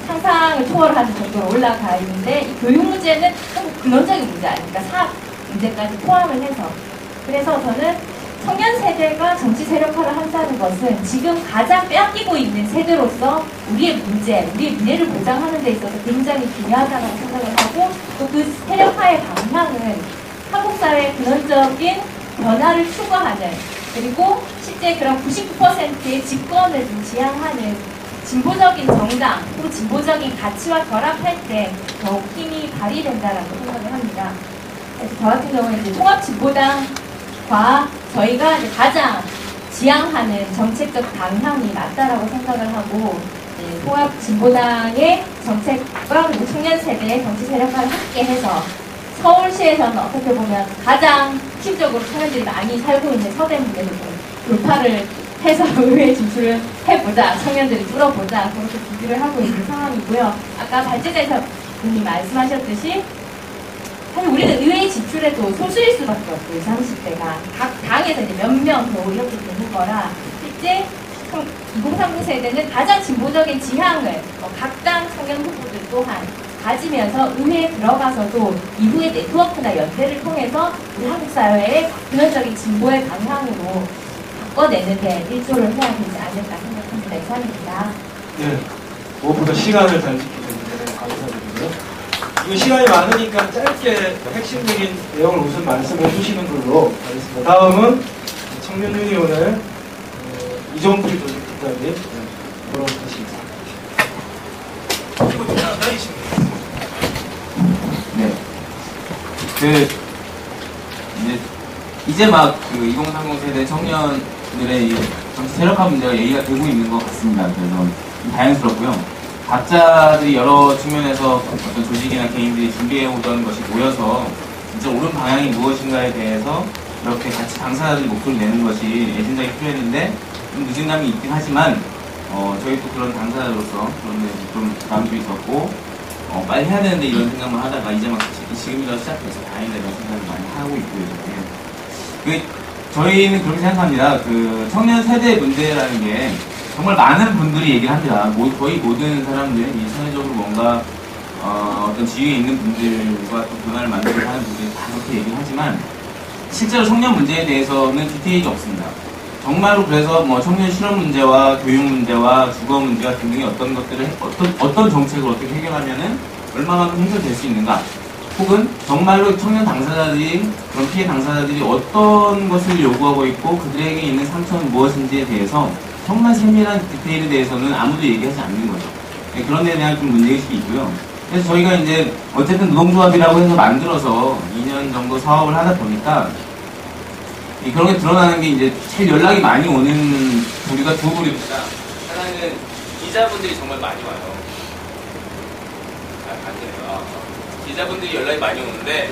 상상을 초월하는 정도로 올라가 있는데 이 교육 문제는 한국 근원적인 문제 아닙니까? 사학 문제까지 포함을 해서 그래서 저는 청년 세대가 정치 세력화를 한다는 것은 지금 가장 빼앗기고 있는 세대로서 우리의 문제, 우리의 미래를 보장하는 데 있어서 굉장히 중요하다고 생각을 하고 또 그 세력화의 방향은 한국 사회의 근원적인 변화를 추구하는 그리고 실제 그런 99%의 집권을 좀 지향하는 진보적인 정당 또 진보적인 가치와 결합할 때 더욱 힘이 발휘된다라고 생각을 합니다. 그래서 저 같은 경우는 이제 통합진보당과 저희가 이제 가장 지향하는 정책적 방향이 맞다라고 생각을 하고 통합진보당의 정책과 그리고 청년 세대의 정치 세력화를 함께해서 서울시에서는 어떻게 보면 가장 핵심적으로 청년들이 많이 살고 있는 서대문에서 좀 돌파를 해서 의회 진출을 해보자, 청년들이 뚫어보자 그렇게 준비를 하고 있는 상황이고요. 아까 발제자님 말씀하셨듯이 사실 우리는 의회에 진출해도 소수일 수밖에 없고요. 30대가 각 당에서 이제 몇 명 겨우 이렇게 되는 거라 실제 2030 세대는 가장 진보적인 지향을 각 당 청년 후보들 또한 가지면서 의회에 들어가서도 이후의 네트워크나 연대를 통해서 우리 한국 사회의 근원적인 진보의 방향으로 바꿔내는데 일조를 해야 되지 않을까 생각합니다. 이상입니다. 네, 무엇보다 시간을 잘 지켜주셔서 감사드리고요. 이거 시간이 많으니까 짧게 핵심적인 내용을 우선 말씀해 주시는 걸로 하겠습니다. 다음은 청년유니온의 이종필 조직국장님 돌아오시겠습니다. 네. 이제 막 2030 세대 청년들의 이 정치 세력화 문제가 얘기가 되고 있는 것 같습니다. 그래서 좀 다행스럽고요. 각자들이 여러 측면에서 어떤 조직이나 개인들이 준비해오던 것이 모여서 진짜 옳은 방향이 무엇인가에 대해서 이렇게 같이 당사자들이 목소리를 내는 것이 애진작이 필요했는데 좀 늦은 감이 있긴 하지만 저희도 그런 당사자로서 그런데 좀 부담도 있었고 빨리 해야 되는데 이런 생각만 하다가 이제 막 지금이라도 시작해서 다행이다 이런 생각을 많이 하고 있고요. 저희는 그렇게 생각합니다. 청년 세대 문제라는 게 정말 많은 분들이 얘기를 합니다. 거의 모든 사람들이 사회적으로 뭔가 어떤 지위에 있는 분들과 또 변화를 만들고 하는 분들이 다 그렇게 얘기를 하지만 실제로 청년 문제에 대해서는 디테일이 없습니다. 정말로 그래서 청년 실업 문제와 교육 문제와 주거 문제와 등등의 어떤 것들을 어떤 정책을 어떻게 해결하면은 얼마만큼 해결될 수 있는가? 혹은 정말로 청년 당사자들이 그런 피해 당사자들이 어떤 것을 요구하고 있고 그들에게 있는 상처는 무엇인지에 대해서 정말 세밀한 디테일에 대해서는 아무도 얘기하지 않는 거죠. 네, 그런 데에 대한 좀 문제의식이 있고요. 그래서 저희가 이제 어쨌든 노동조합이라고 해서 만들어서 2년 정도 사업을 하다 보니까 그런 게 드러나는 게 이제 제일 연락이 많이 오는 부류가 두 부류입니다. 하나는 기자분들이 정말 많이 와요. 기자분들이 연락이 많이 오는데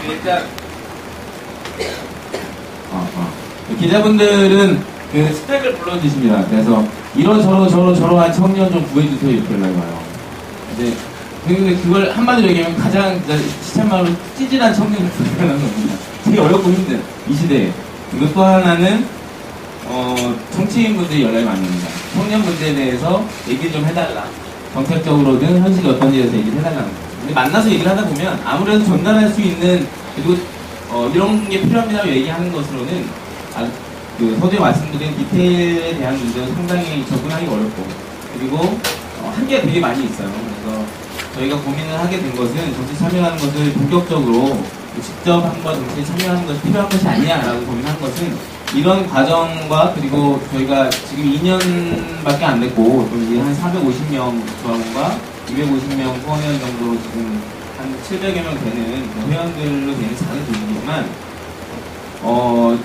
일단 기자분들은 스펙을 불러주십니다. 그래서 저러한 청년 좀 구해주세요 이렇게 연락이 와요. 근데 그걸 한마디로 얘기하면 가장 시참말로 찌질한 청년을 구해라는 겁니다. 되게 어렵고 힘든 이 시대에. 그리고 또 하나는 정치인분들이 연락이 많이 옵니다. 청년 문제에 대해서 얘기 좀 해달라. 정책적으로든 현실이 어떤지에 대해서 얘기를 해달라는 거죠. 근데 만나서 얘기를 하다 보면 아무래도 전달할 수 있는 그리고 이런 게 필요합니다라고 얘기하는 것으로는 서두에 말씀드린 디테일에 대한 문제는 상당히 접근하기 어렵고 그리고 한계가 되게 많이 있어요. 그래서 저희가 고민을 하게 된 것은 정치 참여하는 것을 본격적으로 직접 한번 정치에 참여하는 것이 필요한 것이 아니냐라고 고민한 것은 이런 과정과 그리고 저희가 지금 2년밖에 안 됐고 또 이제 한 450명 조합원과 250명 후원회원 정도로 지금 한 700여 명 되는 회원들로 되는 작은 조직이지만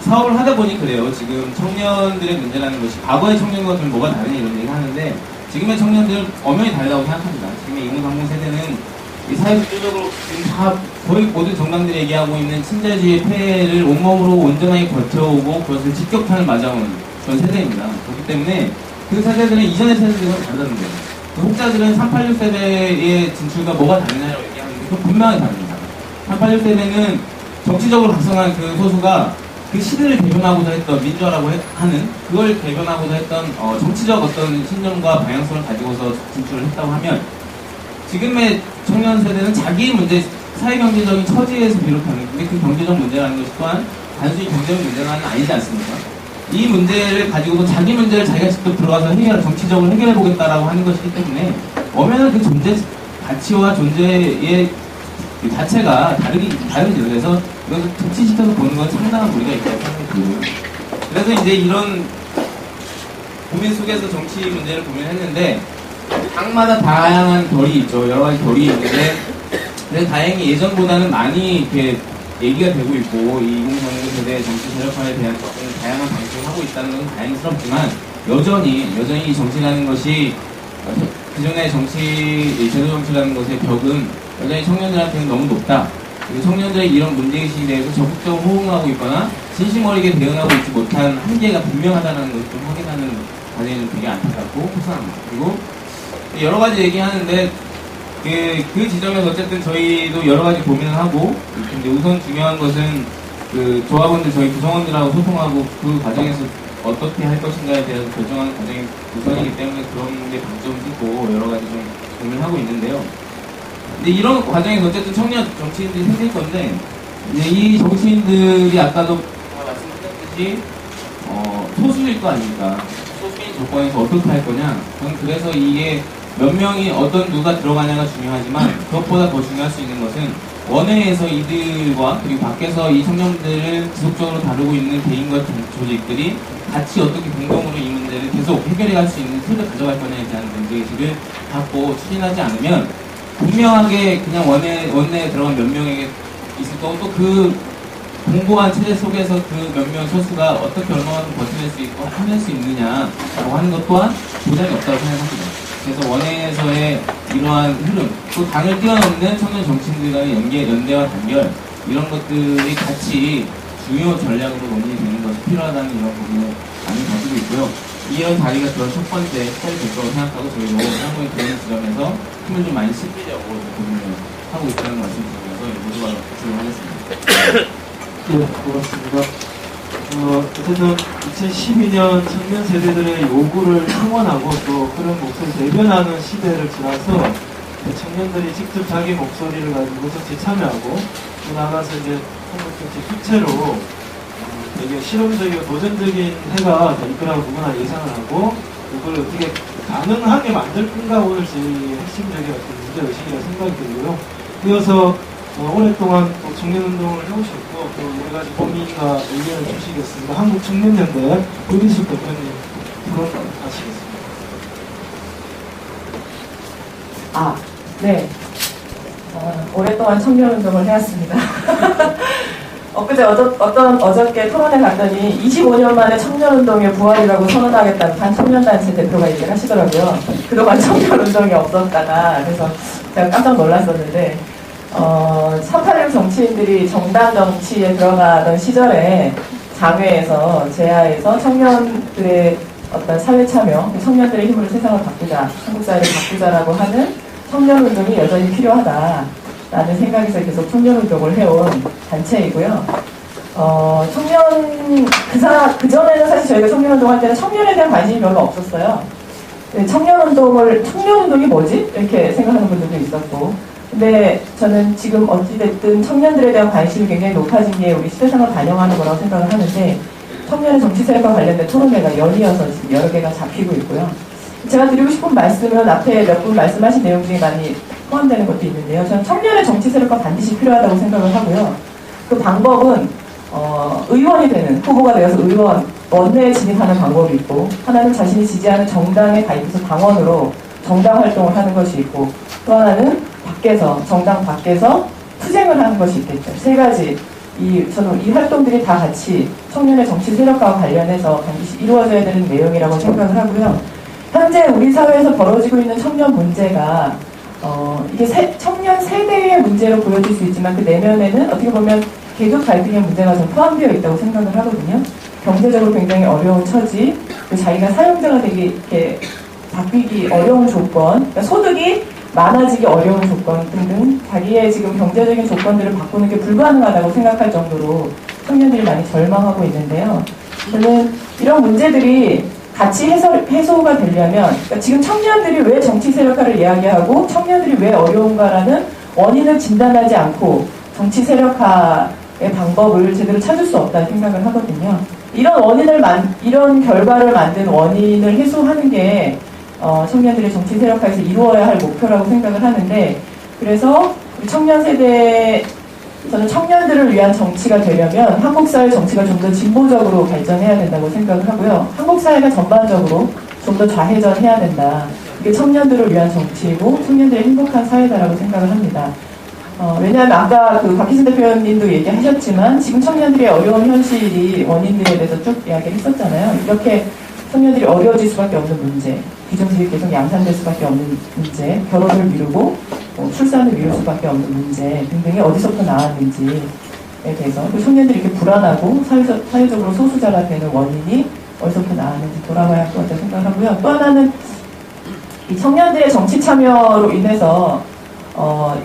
사업을 하다 보니 그래요. 지금 청년들의 문제라는 것이 과거의 청년과 좀 뭐가 다르냐 이런 얘기 하는데 지금의 청년들은 엄연히 다르다고 생각합니다. 지금의 2030 세대는 이 사회적으로 지금 다 거의 모든 정당들이 얘기하고 있는 친자주의의 폐해를 온몸으로 온전하게 버텨오고 그것을 직격탄을 맞아온 그런 세대입니다. 그렇기 때문에 그 세대들은 이전의 세대들과 다르다는 거예요. 그 혹자들은 386 세대의 진출과 뭐가 다르냐고 얘기하는데 그건 분명히 다릅니다. 386 세대는 정치적으로 각성한 그 소수가 그 시대를 대변하고자 했던 민주화라고 하는 그걸 대변하고자 했던 정치적 어떤 신념과 방향성을 가지고서 진출을 했다고 하면 지금의 청년 세대는 자기 문제, 사회경제적인 처지에서 비롯하는 근데 그 경제적 문제라는 것이 또한 단순히 경제적 문제가 아니지 않습니까? 이 문제를 가지고도 자기 문제를 자기가 직접 들어가서 정치적으로 해결해 보겠다라고 하는 것이기 때문에 엄연한 그 존재 가치와 존재의 그 자체가 다르죠. 그래서 이것을 특치시켜서 보는 건 상당한 무리가 있다고 생각이 들고요. 그래서 이제 이런 고민 속에서 정치 문제를 고민했는데 당마다 다양한 결이 있죠. 여러 가지 결이 있는데 근데 다행히 예전보다는 많이 이렇게 얘기가 되고 있고 이 2030 세대 정치 세력화에 대한 다양한 방식을 하고 있다는 것은 다행스럽지만 여전히 이 정치라는 것이 기존의 제도 정치라는 것의 벽은 여전히 청년들한테는 너무 높다. 그리고 청년들의 이런 문제의식에 대해서 적극적으로 호응하고 있거나 진심 어리게 대응하고 있지 못한 한계가 분명하다는 것을 좀 확인하는 과정이 되게 안타깝고 속상합니다. 그리고 여러 가지 얘기하는데 그 지점에서 어쨌든 저희도 여러 가지 고민을 하고 근데 우선 중요한 것은 그 조합원들 저희 구성원들하고 소통하고 그 과정에서 어떻게 할 것인가에 대해서 결정하는 과정이 우선이기 때문에 그런 게 방점을 찍고 여러 가지 좀 고민하고 있는데요. 근데 이런 과정에서 어쨌든 청년 정치인들이 생길 건데 이제 이 정치인들이 아까도 말씀드렸듯이 소수일 거 아닙니까? 소수인 조건에서 어떻게 할 거냐? 저는 그래서 이게 몇 명이 어떤 누가 들어가냐가 중요하지만 그것보다 더 중요할 수 있는 것은 원외에서 이들과 그리고 밖에서 이 청년들을 지속적으로 다루고 있는 개인과 조직들이 같이 어떻게 공동으로 이 문제를 계속 해결해 갈 수 있는 틀을 가져갈 거냐에 대한 문제의식을 갖고 추진하지 않으면 분명하게 그냥 원내에 들어간 몇 명에게 있을 거고 또 그 공고한 체제 속에서 그 몇 명 소수가 어떻게 얼마만큼 버텨낼 수 있고 해낼 수 있느냐라고 하는 것 또한 보장이 없다고 생각합니다. 그래서 원내에서의 이러한 흐름, 또 당을 뛰어넘는 청년 정치인들과의 연대와 단결 이런 것들이 같이 중요 전략으로 논의되는 되는 것이 필요하다는 이런 부분을 많이 가지고 있고요. 이런 자리가 그런 첫 번째 시작이 될 거라고 생각하고 저희도 한국의 그런 지점에서 힘을 좀 많이 실리려고 고민을 하고 있다는 말씀드리면서 모두가 질문하겠습니다. 네, 고맙습니다. 어쨌든 2012년 청년 세대들의 요구를 충원하고 또 그런 목소리를 대변하는 시대를 지나서 청년들이 직접 자기 목소리를 가지고 정치에 참여하고 또 나가서 이제 한국 정치 주체로 되게 실험적이고 도전적인 해가 될 거라고 누구나 예상을 하고 그걸 어떻게 가능하게 만들 건가 오늘 제일 핵심적인 어떤 문제의식이라고 생각이 들고요. 이어서 오랫동안 또 청년운동을 해오셨고 또 여러 가지 고민과 의견을 주시겠습니다. 한국청년연대 유리숙 대표님 토론하시겠습니다. 네. 오랫동안 청년운동을 해왔습니다. 어저께 토론에 갔더니 25년 만에 청년운동의 부활이라고 선언하겠다는 반청년단체 대표가 얘기를 하시더라고요. 그동안 청년운동이 없었다가 그래서 제가 깜짝 놀랐었는데 386 정치인들이 정당 정치에 들어가던 시절에 장외에서 제야에서 청년들의 어떤 사회 참여, 청년들의 힘으로 세상을 바꾸자, 한국 사회를 바꾸자라고 하는 청년운동이 여전히 필요하다라는 생각에서 계속 청년운동을 해온 단체이고요. 그전에는 사실 저희가 청년운동할 때는 청년에 대한 관심이 별로 없었어요. 청년운동이 뭐지? 이렇게 생각하는 분들도 있었고. 근데 저는 지금 어찌됐든 청년들에 대한 관심이 굉장히 높아진 게 우리 시대상을 반영하는 거라고 생각을 하는데 청년의 정치세력과 관련된 토론회가 연이어서 지금 여러 개가 잡히고 있고요. 제가 드리고 싶은 말씀은 앞에 몇 분 말씀하신 내용 중에 많이 포함되는 것도 있는데요. 저는 청년의 정치세력과 반드시 필요하다고 생각을 하고요. 그 방법은 의원이 되는, 후보가 되어서 원내에 진입하는 방법이 있고 하나는 자신이 지지하는 정당에 가입해서 당원으로 정당 활동을 하는 것이 있고 또 하나는 정당 밖에서 투쟁을 하는 것이 있겠죠. 세 가지. 저는 이 활동들이 다 같이 청년의 정치 세력과와 관련해서 반드시 이루어져야 되는 내용이라고 생각을 하고요. 현재 우리 사회에서 벌어지고 있는 청년 문제가 이게 청년 세대의 문제로 보여질 수 있지만 그 내면에는 어떻게 보면 계급 갈등의 문제가 좀 포함되어 있다고 생각을 하거든요. 경제적으로 굉장히 어려운 처지, 자기가 사용자가 되게 이렇게 바뀌기 어려운 조건, 그러니까 소득이 많아지기 어려운 조건 등등 자기의 지금 경제적인 조건들을 바꾸는 게 불가능하다고 생각할 정도로 청년들이 많이 절망하고 있는데요. 저는 이런 문제들이 같이 해소가 되려면, 그러니까 지금 청년들이 왜 정치 세력화를 이야기하고 청년들이 왜 어려운가라는 원인을 진단하지 않고 정치 세력화의 방법을 제대로 찾을 수 없다는 생각을 하거든요. 이런 결과를 만든 원인을 해소하는 게 청년들의 정치 세력화에서 이루어야 할 목표라고 생각을 하는데, 그래서 우리 청년 세대, 저는 청년들을 위한 정치가 되려면 한국 사회 정치가 좀 더 진보적으로 발전해야 된다고 생각을 하고요. 한국 사회가 전반적으로 좀 더 좌회전해야 된다. 이게 청년들을 위한 정치이고 청년들의 행복한 사회다라고 생각을 합니다. 왜냐하면 아까 박희순 대표님도 얘기하셨지만 지금 청년들의 어려운 현실이 원인들에 대해서 쭉 이야기를 했었잖아요. 이렇게 청년들이 어려워질 수밖에 없는 문제, 비정규직이 계속 양산될 수밖에 없는 문제, 결혼을 미루고 출산을 미룰 수밖에 없는 문제 등등이 어디서부터 나왔는지에 대해서, 그 청년들이 이렇게 불안하고 사회적으로 소수자가 되는 원인이 어디서부터 나왔는지 돌아봐야 할 것 같다고 생각을 하고요. 또 하나는 이 청년들의 정치 참여로 인해서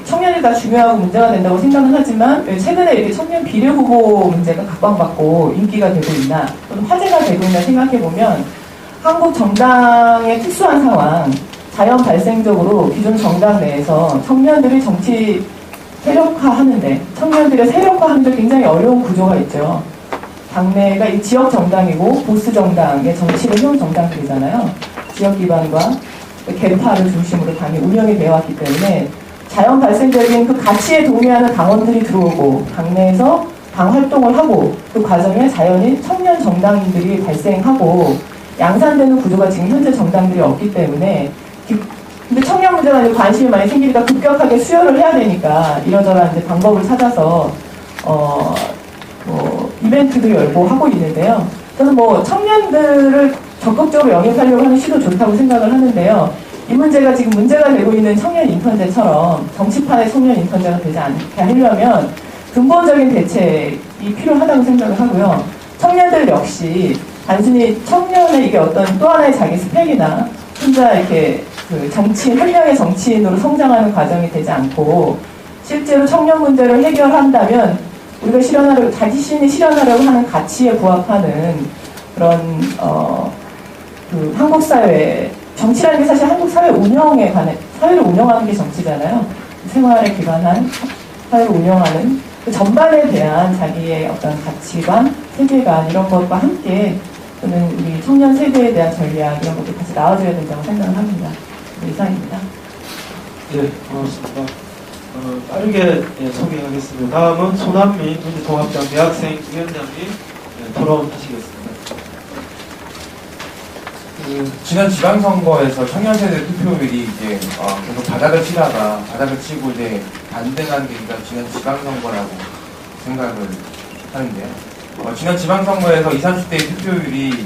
청년이 다 중요하고 문제가 된다고 생각은 하지만 왜 최근에 이렇게 청년 비례 후보 문제가 각광받고 인기가 되고 있나, 또는 화제가 되고 있나 생각해보면 한국 정당의 특수한 상황, 자연 발생적으로 기존 정당 내에서 청년들이 정치 세력화하는데, 청년들의 세력화하는데 굉장히 어려운 구조가 있죠. 당내가 이 지역 정당이고 보스 정당의 정치를 해온 정당들이잖아요. 지역 기반과 개파를 중심으로 당이 운영이 되어 왔기 때문에 자연 발생적인 그 가치에 동의하는 당원들이 들어오고 당내에서 당 활동을 하고 그 과정에 자연히 청년 정당인들이 발생하고 양산되는 구조가 지금 현재 정당들이 없기 때문에, 근데 청년 문제가 관심이 많이 생기니까 급격하게 수혈을 해야 되니까 이러저러한 이제 방법을 찾아서 이벤트도 열고 하고 있는데요. 저는 청년들을 적극적으로 영입하려고 하는 시도 좋다고 생각을 하는데요. 이 문제가 지금 문제가 되고 있는 청년 인턴제처럼 정치판의 청년 인턴제가 되지 않게 하려면 근본적인 대책이 필요하다고 생각을 하고요. 청년들 역시 단순히 청년의 이게 어떤 또 하나의 자기 스펙이나 혼자 이렇게 현명의 정치인으로 성장하는 과정이 되지 않고, 실제로 청년 문제를 해결한다면 우리가 자신이 실현하려고 하는 가치에 부합하는 그런 한국 사회, 정치라는 게 사실 한국 사회 운영에 관해, 사회를 운영하는 게 정치잖아요. 생활에 기반한 사회를 운영하는 그 전반에 대한 자기의 어떤 가치관, 세계관 이런 것과 함께 저는 우리 청년 세대에 대한 전략 이런 것도 같이 나와줘야 된다고 생각을 합니다. 이상입니다. 네, 고맙습니다. 빠르게 소개하겠습니다. 다음은 손한민 민주통합당 대학생 위원장님 토론하시겠습니다. 지난 지방선거에서 청년세대 투표율이 이제 계속 바닥을 치고 이제 반등한 게 지난 지방선거라고 생각을 하는데요. 지난 지방선거에서 20, 30대의 투표율이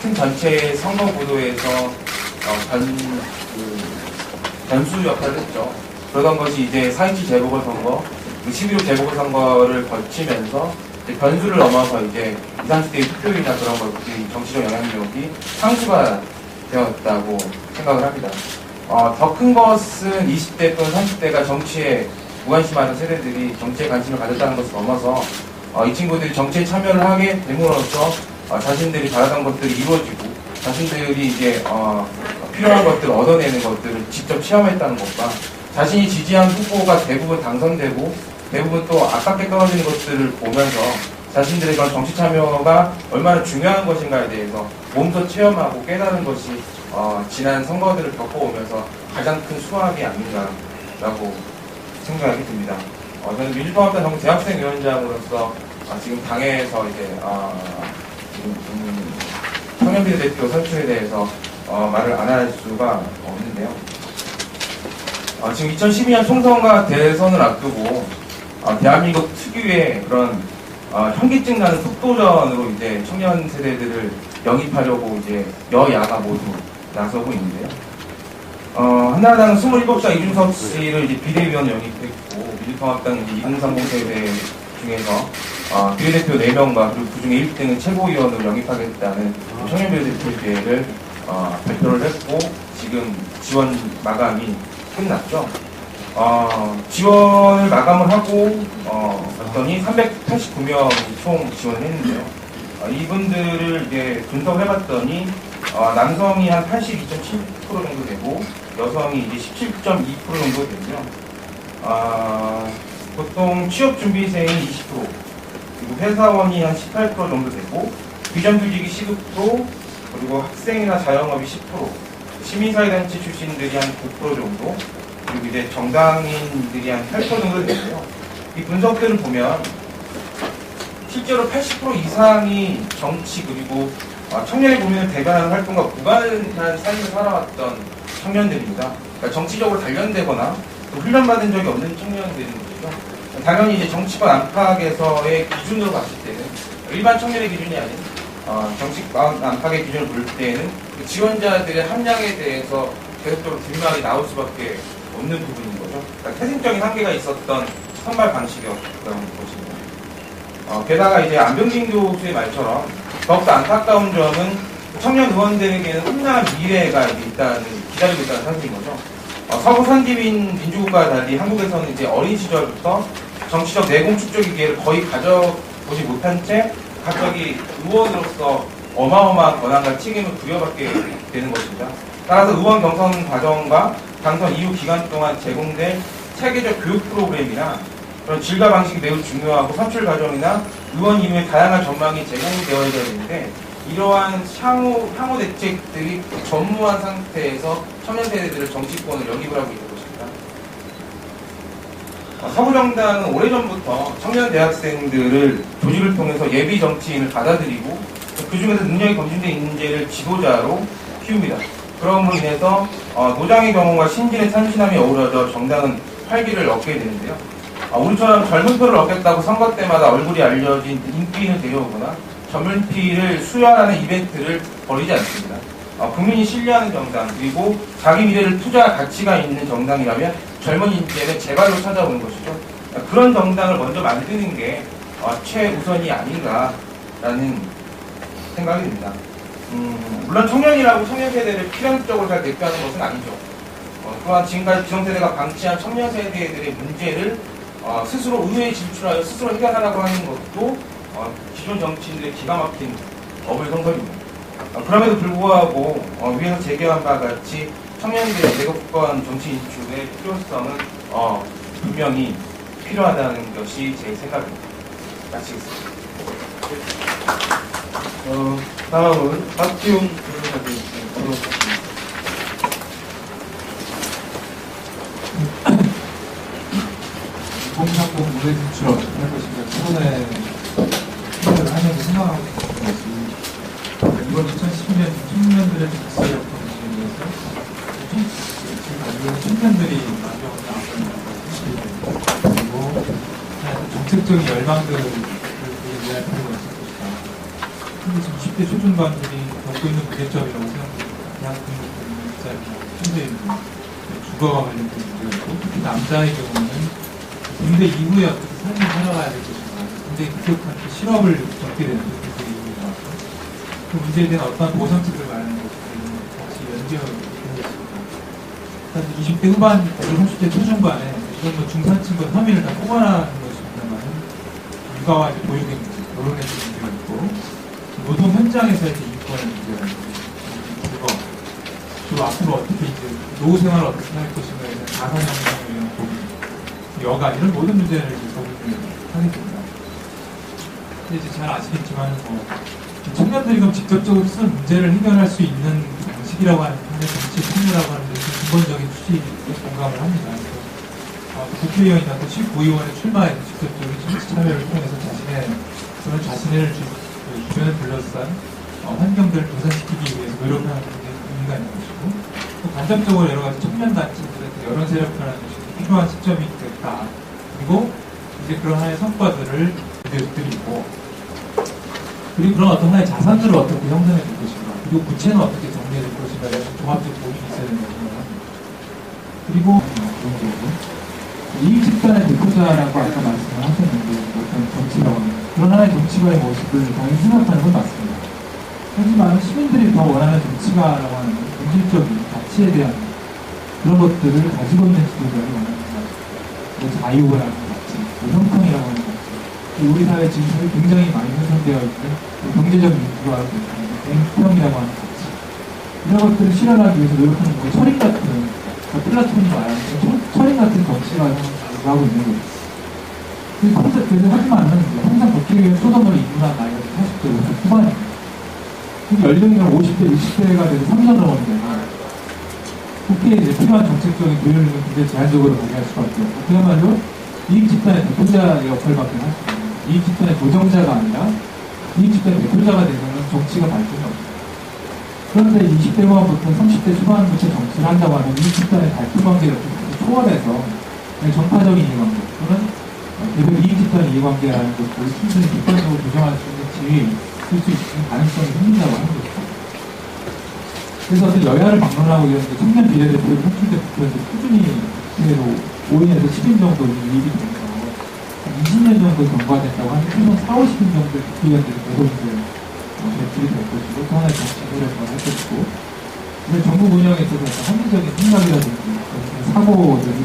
팀 전체의 선거 구도에서 변수 역할을 했죠. 그러던 것이 이제 4.27 재보궐선거, 11.5 재보궐선거를 거치면서 변수를 넘어서 이제 20, 30대의 투표율이나 그런 것들이 정치적 영향력이 상수가 되었다고 생각을 합니다. 더 큰 것은 20대 또는 30대가 정치에 무관심하는 세대들이 정치에 관심을 가졌다는 것을 넘어서 이 친구들이 정치에 참여를 하게 됨으로써 자신들이 바라던 것들이 이루어지고 자신들이 이제 필요한 것들을 얻어내는 것들을 직접 체험했다는 것과 자신이 지지한 후보가 대부분 당선되고 대부분 또 아깝게 떨어지는 것들을 보면서 자신들의 그런 정치 참여가 얼마나 중요한 것인가에 대해서 몸소 체험하고 깨달은 것이 지난 선거들을 겪어오면서 가장 큰 수확이 아닌가라고 생각이 듭니다. 저는 민주통합당 전국 대학생위원장으로서 지금 당에서 이제 청년 비례대표 선출에 대해서 말을 안 할 수가 없는데요. 지금 2012년 총선과 대선을 앞두고 대한민국 특유의 그런 현기증 나는 속도전으로 이제 청년 세대들을 영입하려고 이제 여야가 모두 나서고 있는데요. 한나라당은 27살 이준석 씨를 이제 비대위원 영입했고, 민주통합당 2030 세대 중에서 비례대표 4명과 그리고 그중에 1등은 최고위원으로 영입하겠다는 청년 비례대표제를 발표를 했고, 지금 지원 마감이 끝났죠. 지원을 마감을 하고 봤더니 389명이 총 지원을 했는데요. 이분들을 이제 분석을 해봤더니 남성이 한 82.7% 정도 되고 여성이 이제 17.2% 정도 되고요. 보통 취업준비생이 20%, 그리고 회사원이 한 18% 정도 되고 비정규직이 19%, 그리고 학생이나 자영업이 10%, 시민사회단체 출신들이 한 9% 정도, 그리고 이제 정당인들이 한 8% 정도 되고요. 이 분석들을 보면 실제로 80% 이상이 정치 그리고 청년의 고민을 대변하는 활동과 무관한 삶을 살아왔던 청년들입니다. 그러니까 정치적으로 단련되거나 또 훈련받은 적이 없는 청년들인 거죠. 당연히 이제 정치권 안팎에서의 기준으로 봤을 때는 일반 청년의 기준이 아닌 정치권 안팎의 기준을 볼 때는 그 지원자들의 함량에 대해서 계속적으로 뒷말이 나올 수밖에 없는 부분인 거죠. 그러니까 태생적인 한계가 있었던 선발 방식이었던 것입니다. 게다가 이제 안병진 교수의 말처럼 더욱더 안타까운 점은 청년 의원들에게는 험난한 미래가 기다리고 있다는 사실인 거죠. 서구 선진민 민주국가와 달리 한국에서는 이제 어린 시절부터 정치적 내공 축적의 기회를 거의 가져보지 못한 채 갑자기 의원으로서 어마어마한 권한과 책임을 부여받게 되는 것입니다. 따라서 의원 경선 과정과 당선 이후 기간 동안 제공될 체계적 교육 프로그램이나 그런 질과 방식이 매우 중요하고 선출 과정이나 의원 임무의 다양한 전망이 제공되어야 되는데 이러한 향후 대책들이 전무한 상태에서 청년 세대들을 정치권을 영입을 하고 있는 것입니다. 서구정당은 오래전부터 청년 대학생들을 조직을 통해서 예비 정치인을 받아들이고 그 중에서 능력이 검증된 인재를 지도자로 키웁니다. 그럼으로 인해서 노장의 경험과 신진의 탄신함이 어우러져 정당은 활기를 얻게 되는데요. 우리처럼 젊은 표를 얻겠다고 선거 때마다 얼굴이 알려진 인기인을 데려오거나 젊은피를 수혈하는 이벤트를 벌이지 않습니다. 국민이 신뢰하는 정당 그리고 자기 미래를 투자할 가치가 있는 정당이라면 젊은 인재는 제발로 찾아오는 것이죠. 그런 정당을 먼저 만드는 게 최우선이 아닌가라는 생각이 듭니다. 물론 청년이라고 청년 세대를 필연적으로 잘 대표하는 것은 아니죠. 또한 지금까지 기성세대가 방치한 청년 세대들의 문제를 스스로 의회에 진출하여 스스로 해결하라고 하는 것도 기존 정치인들의 기가 막힌 어불성설입니다. 그럼에도 불구하고 위에서 제기한 바와 같이 청년들의 대국권 정치 인출의 필요성은 분명히 필요하다는 것이 제 생각입니다. 마치겠습니다. 다음은 박지용 변호사님 들어오겠습니다. 공산국 무대 진출 어떻게 할 것인가 토론회 참여를 하면서 생각하고 있었던 것이 이번 2012년 청년들의 정치적 정치에서 지금 가지고 청년들이 마지막으로 나왔다는 그리고 정책적인 열망들을 이해할 필요가 있을 것이다. 근데 지금 20대 초중반들이 겪고 있는 문제점이라고 생각합니다. 대학 등록금 문제, 주거와 관련된 문제였고 특히 남자의 경우는 군대 이후에 어떻게 삶을 살아가야 될 것인가 굉장히 급격한 실업을 겪게 되는 군대 이후에 나와서 그 문제에 대한 어떤 보상책을 마련하는 것이 같이 연계하는 것입니다. 20대 후반, 30대 초중반에 이런 뭐 중산층과 서민을 다 포괄하는 것입니다만 육아와 이제 보육의 문제, 결혼의 문제가 있고 노동 현장에서의 인권의 문제가 있고 그리고 주로 앞으로 어떻게 이제 노후 생활을 어떻게 할 것인가에 대한 가상현상에 대한 고민 여가 이런 모든 문제를 고민을 하게 됩니다. 근데 이제 잘 아시겠지만 청년들이 그럼 직접적으로 쓴 문제를 해결할 수 있는 방식이라고 하는 정치 참여라고 하는 것은 근본적인 취지에 공감을 합니다. 그래서 국회의원이나 또 실구의원에 출마해서 직접적인 정치 참여를 통해서 자신의 주변을 둘러싼 환경들을 개선시키기 위해서 노력하는 게 의미가 있는 것이고 또 간접적으로 여러 가지 청년단체들의 여론 세력화라는 것이 필요한 시점이 됐다. 그리고 이제 그런 하나의 성과들을 드리고 그리고 그런 어떤 하나의 자산들을 어떻게 형성해 줄 것인가 그리고 부채는 어떻게 정리해 줄 것인가에 대한 종합적 고민이 있어야 된다고 생각합니다. 그리고 이익 집단의 대표자라고 아까 말씀을 하셨는데 어떤 정치관 그런 하나의 정치가의 모습을 당연히 생각하는 건 맞습니다. 하지만 시민들이 더 원하는 정치가라고 하는 본질적인 가치에 대한 그런 것들을 가지고 있는 지도자를 원하는 것 같습니다. 자유라는 가치, 형평이라고 하는 가치. 우리 사회 지금 굉장히 많이 형성되어 있는 경제적 민주화, 공평이라고 하는 가치. 이런 것들을 실현하기 위해서 노력하는 거예요. 철인 같은, 플라톤이 말하는 철인 같은 정치가 하고 있는 거죠. 그래서 하지만은 항상 걷기 위해 쏟아놓은 인구나 나이가 40대, 50대 후반입니다. 연령이 50대, 60대가 돼서 3년 넘었는데 국회에 이제 필요한 정책적인 교육을 굉장히 제한적으로 발휘할 수밖에 없고 그야말로 이익 집단의 대표자의 역할밖에 할 수 없는 이익 집단의 조정자가 아니라 이익 집단의 대표자가 되서는 정치가 발전이 없습니다. 그런데 20대 후반부터 30대 초반부터 정치를 한다고 하면 이익 집단의 발표 관계를 초월해서 정파적인 이해관계 또는 개별 이익 집단 이해관계라는 것을 충분히 객관적으로 조정할 수 있는 지위에 쓸 수 있는 가능성이 생긴다고 하는 거죠. 그래서 어떤 여야를 방문하고 이런 청년 비례대표를 선출된 국회의원들 꾸준히 그대로 5인에서 10인 정도 유입이 되면서 한 20년 정도 경과가 됐다고 하는데 최소 4, 50인 정도 국회의원들이 계속 이제 배출이 될 것이고 또 하나의 정치 노력을 할 것이고 그래서 정부 운영에 있어서 합리적인 생각이라든지 사고들이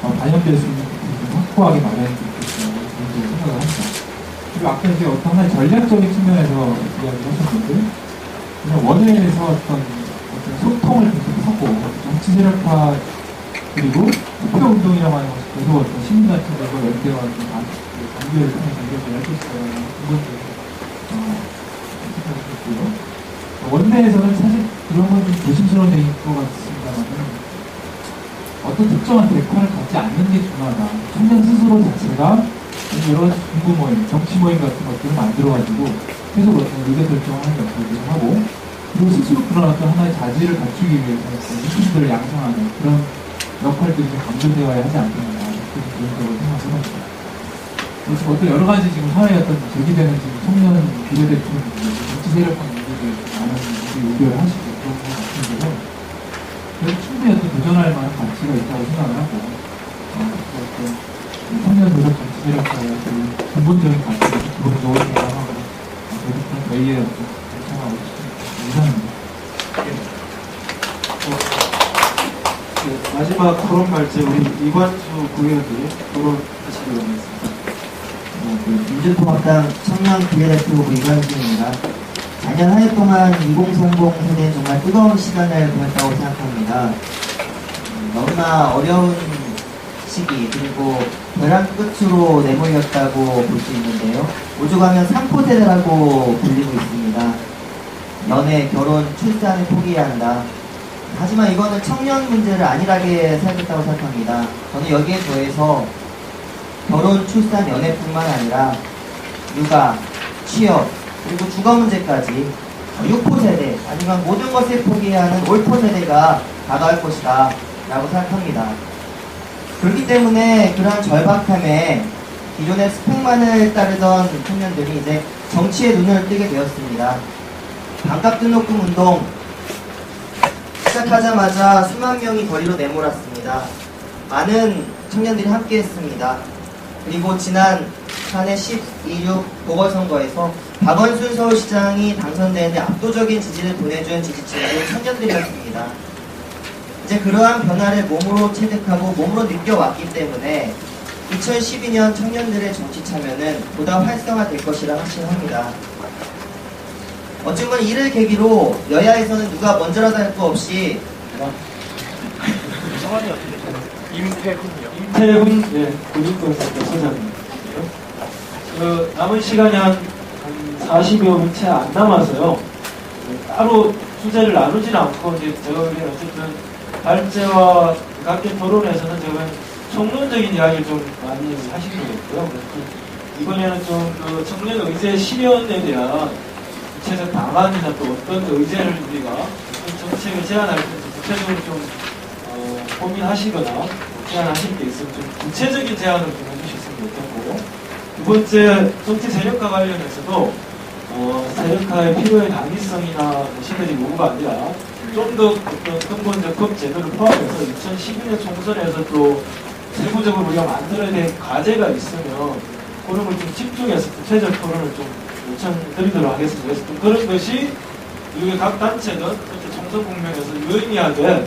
반영될 수 있는 부분을 확보하기 마련이 있겠다고 생각을 합니다. 그리고 아까 이제 어떤 하나의 전략적인 측면에서 이야기를 하셨는데 그냥 원회에서 어떤 소통을 계속하고 정치 세력화 그리고 투표 운동이라고 하는 것이 계속 어떤 시민단체들과 연대와 관계를 통해서 이루어져야 할 것이라는 근본적인 생각이 들고요. 원내에서는 사실 그런 건 좀 조심스러운 얘기인 것 같습니다만 어떤 특정한 대가를 갖지 않는 게 중요하다. 청년 스스로 자체가 여러 가지 공부 모임, 정치 모임 같은 것들을 만들어가지고 계속 어떤 의견 결정하는 역할들을 하고 그리고 스스로 그런 어떤 하나의 자질을 갖추기 위해서 시민들을 양성하는 그런 역할들이 좀 강조되어야 하지 않겠나 그런 개인적으로 생각을 합니다. 그래서 어떤 여러 가지 지금 사회에 어떤 제기되는 지금 청년 비례대표 정치 세력화 문제들 많은 분들이 우려를 하시고 그런 것 같은데요. 그래서 충분히 어떤 도전할 만한 가치가 있다고 생각을 하고 어떤 청년 노력 정치 세력화의 근본적인 가치를 기본적으로 생각하고 그런 회의에 결정하고 있습니다. 이상입니다. 마지막 토론 발제 우리 이관수 부의원님 토론하시기 원했습니다. 민주통합당 청년 비례대표 이관수입니다. 작년 한 해 동안 2030 세대는 정말 뜨거운 시간을 보냈다고 생각합니다. 너무나 어려운 시기 그리고 벼랑 끝으로 내몰렸다고 볼 수 있는데요. 오죽하면 3포 세대라고 불리고 있습니다. 연애, 결혼, 출산을 포기해야 한다. 하지만 이거는 청년 문제를 안일하게 생각했다고 생각합니다. 저는 여기에 더해서 결혼, 출산, 연애뿐만 아니라 육아, 취업, 그리고 주거 문제까지 6포 세대, 아니면 모든 것을 포기해야 하는 5포 세대가 다가올 것이다 라고 생각합니다. 그렇기 때문에 그러한 절박함에 기존의 스펙만을 따르던 청년들이 이제 정치에 눈을 뜨게 되었습니다. 반값 등록금 운동 시작하자마자 수만 명이 거리로 내몰았습니다. 많은 청년들이 함께했습니다. 그리고 지난 한해 12.6 보궐선거에서 박원순 서울시장이 당선되는데 압도적인 지지를 보내준 지지층은 청년들이었습니다. 이제 그러한 변화를 몸으로 체득하고 몸으로 느껴왔기 때문에 2012년 청년들의 정치 참여는 보다 활성화될 것이라 확신합니다. 어쩌면 이를 계기로 여야에서는 누가 먼저라도 할 거 없이 성함이 어떻게 되세요? 임태훈이요. 임태훈 고등교사입니다. 소장입니다. 남은 시간이 한 40여 분 채 안 남아서요. 따로 주제를 나누진 않고 이제 저희 어쨌든 발제와 각계 토론에서는 제가 총론적인 이야기를 좀 많이 하신 것 같고요. 이번에는 좀 그 청년 의제 실현에 대한 구체적 방안이나 또 어떤 의제를 우리가 어떤 정책을 제안할 때 구체적으로 좀 고민하시거나 제안하실 게 있으면 좀 구체적인 제안을 좀 해주셨으면 좋겠고, 두 번째 정치 세력화 관련해서도 세력화의 필요의 당위성이나 시대적 요구가 아니라 좀 더 어떤 근본적 법 제도를 포함해서 2012년 총선에서 또 세부적으로 우리가 만들어야 될 과제가 있으면 그런 걸 좀 집중해서 구체적 토론을 좀 요청드리도록 하겠습니다. 그래서 좀 그런 것이 우리 각 단체는 총선 국면에서 유의미하게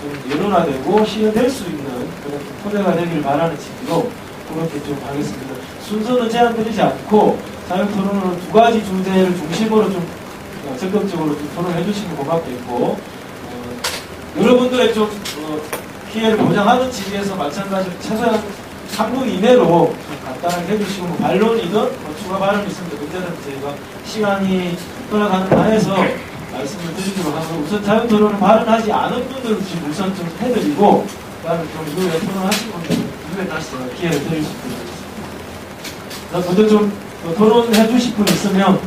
좀 여론화되고 실현될 수 있는 그런 토대가 되기를 바라는 취지로 그렇게 좀 하겠습니다. 순서는 제한드리지 않고 자유토론으로 두 가지 주제를 중심으로 좀 적극적으로 좀 토론해 주시면 고맙겠고 여러분들의 좀 피해를 보장하는 취지에서 마찬가지로 최소한 3분 이내로 좀 간단하게 해주시고 뭐 반론이든 추가 발언이 있으면 언제든지 저희가 시간이 흘러가는 한에서 말씀을 드리도록 하고 우선 자유토론을 발언하지 않은 분들은 지금 우선 좀 해드리고 그다음에 좀 이후에 토론하신 분들은 이후에 다시 제가 기회를 드릴 수 있도록 하겠습니다. 먼저 좀 토론해 주실 분 있으면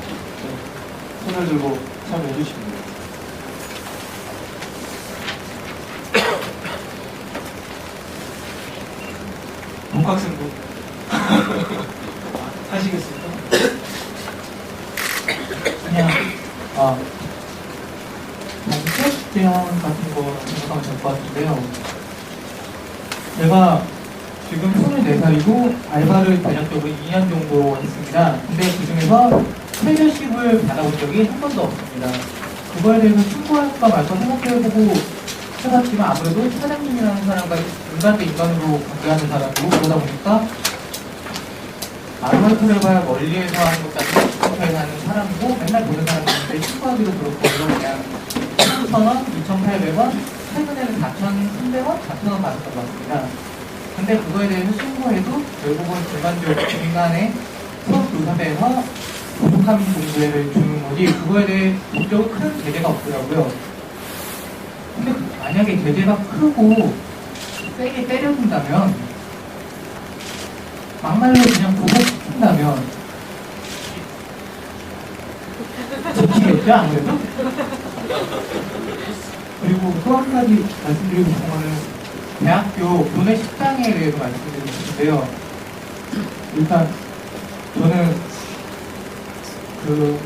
손을 들고 참여해 주시면 됩니다. 복학생분 하시겠습니까? 그냥 단체 제한 같은 거 생각하면 될 것 같은데요. 제가 지금 24살이고 알바를 대략적으로 2년 정도 했습니다. 근데 그 중에서 퇴직을 받아본 적이 한 번도 없습니다. 그거에 대해서 신고할까 말까 생각해보고 해봤지만 아무래도 사장님이라는 사람과 인간 대 인간으로 관계하는 사람이고 그러다 보니까 아르바이트를 해봐야 멀리에서 하는 것 같은 지역에서 하는 사람이고 맨날 보는 사람인데 신고하기도 그렇고 그냥 1,000원, 2,800원, 최근에는 4,300원, 4,000원 받았던 것 같습니다. 근데 그거에 대해서 신고해도 결국은 중간적으로 중간에 서울교사대에서 부족함 공제를 주는 거지 그거에 대해 법적으로 큰 제재가 없더라고요. 근데 만약에 제재가 크고 세게 때려준다면 막말로 그냥 구속시킨다면 지키겠죠 아무래도? 그리고 또 한 가지 말씀드리고 싶은 거는 대학교 교내 식당에 대해서 말씀드리고 싶은데요. 일단 저는 그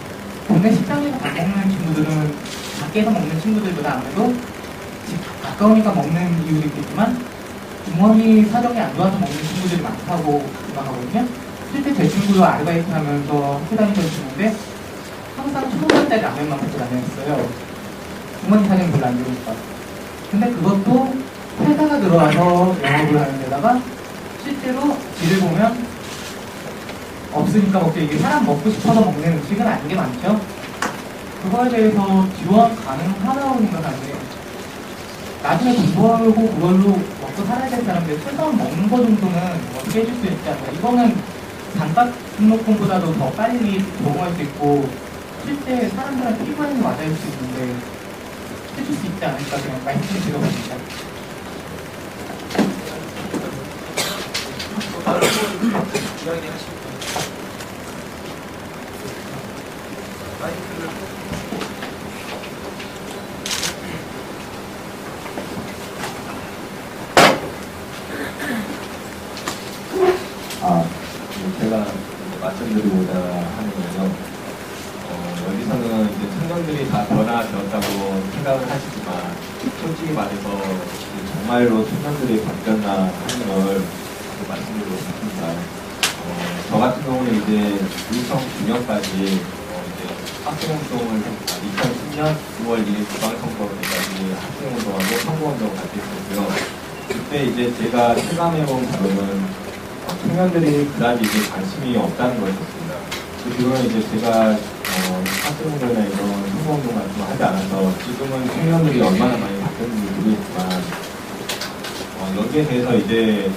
교내 식당에서 밥 먹는 친구들은 밖에서 먹는 친구들보다 아무래도 집 가까우니까 먹는 이유도 있겠지만 부모님 사정이 안 좋아서 먹는 친구들이 많다고 생각하거든요. 실제 제 친구도 아르바이트 하면서 학교 다니던 친구인데 항상 1,000원짜리 라면만 먹고 다녔어요. 부모님 사정이 별로 안 좋으니까. 근데 그것도 회사가 들어와서 영업을 하는 데다가 실제로 집을 보면 없으니까 먹게 이게 사람 먹고 싶어서 먹는 음식은 아닌 게 많죠. 그거에 대해서 지원 가능하다고 생각하는데 나중에 돈 벌고 그걸로 먹고 살아야 될 사람들 최소한 먹는 거 정도는 어떻게 해줄 수 있지 않나. 이거는 단가 등록금보다도 더 빨리 적응할 수 있고 실제 사람들한테 피부에는 맞아줄 수 있는데 해줄 수 있지 않을까 그냥 말씀을 드려봅니다. 다른 분 이야기하시고 마이크를 제가 말씀드리고자 하는 거는요. 여기서는 이제 청년들이 다 변화되었다고 생각을 하시지만 솔직히 말해서 정말로 청년들이 바뀌었나 하는 걸 말씀드리고 싶습니다. 저 같은 경우는 이제 2009년까지 이제 학생운동을 2010년 9월 1일 지방선거 때까지 학생운동하고 선거운동을 같이 했었고요. 그때 이제 제가 체감해본 바로는 청년들이 그다지 이제 관심이 없다는 거였습니다. 그 뒤로는 이제 제가 학생운동이나 이런 선거운동 같은 거 하지 않아서 지금은 청년들이 얼마나 많이 바뀌었는지 모르겠지만 여기에 대해서 이제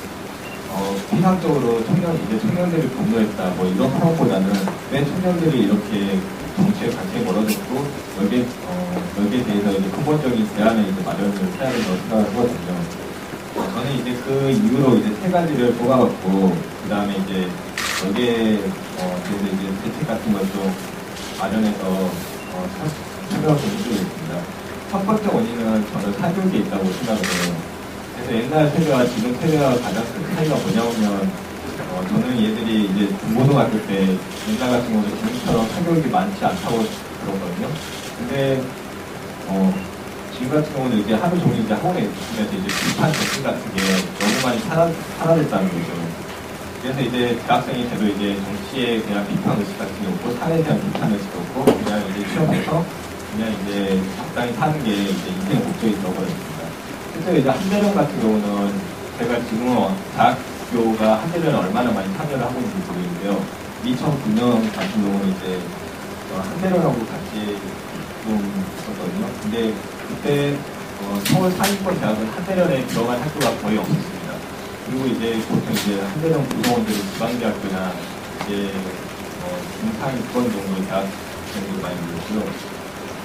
피상적으로 청년들이 분노했다 뭐 이런 평보다는 왜 청년들이 이렇게 정치에 관심이 멀어졌고 여기에 대해서 이제 근본적인 대안을 이제 마련을 해야 된다고 생각하거든요. 저는 이제 그 이후로 이제 세 가지를 뽑아갖고 그 다음에 이제 여기에 그래서 이제 대책 같은 걸 좀 마련해서 설명을 좀 해주고 있습니다. 첫 번째 원인은 저는 사교육에 있다고 생각을 해요. 그래서 옛날 세대와 지금 세대와 가장 큰 차이가 뭐냐면 저는 얘들이 이제 중고등학교 때 옛날 같은 경우는 지금처럼 사교육이 많지 않다고 들었거든요. 근데 지금 같은 경우는 이제 하루 종일 이제 학원에 있으면서 이제 비판 정신 같은 게 너무 많이 사라졌다는 거죠. 그래서 이제 대학생이 돼도 이제 정치에 대한 비판 의식 같은 게 없고 사회에 대한 비판 의식 없고 그냥 이제 취업해서 그냥 이제 적당히 사는 게 이제 인생의 목적이 되어버렸습니다. 실제로 이제 한대령 같은 경우는 제가 지금 대학교가 한대령에 얼마나 많이 참여를 하고 있는지 모르겠는데요. 2009년 같은 경우는 이제 한대령하고 같이 좀 있었거든요. 근데 그때 서울 상위권 대학은 한대령에 들어간 학교가 거의 없었습니다. 그리고 이제 보통 이제 한대령 구성원들이 지방대학교나 이제 중상위권 정도의 대학생들이 많이 모였고요.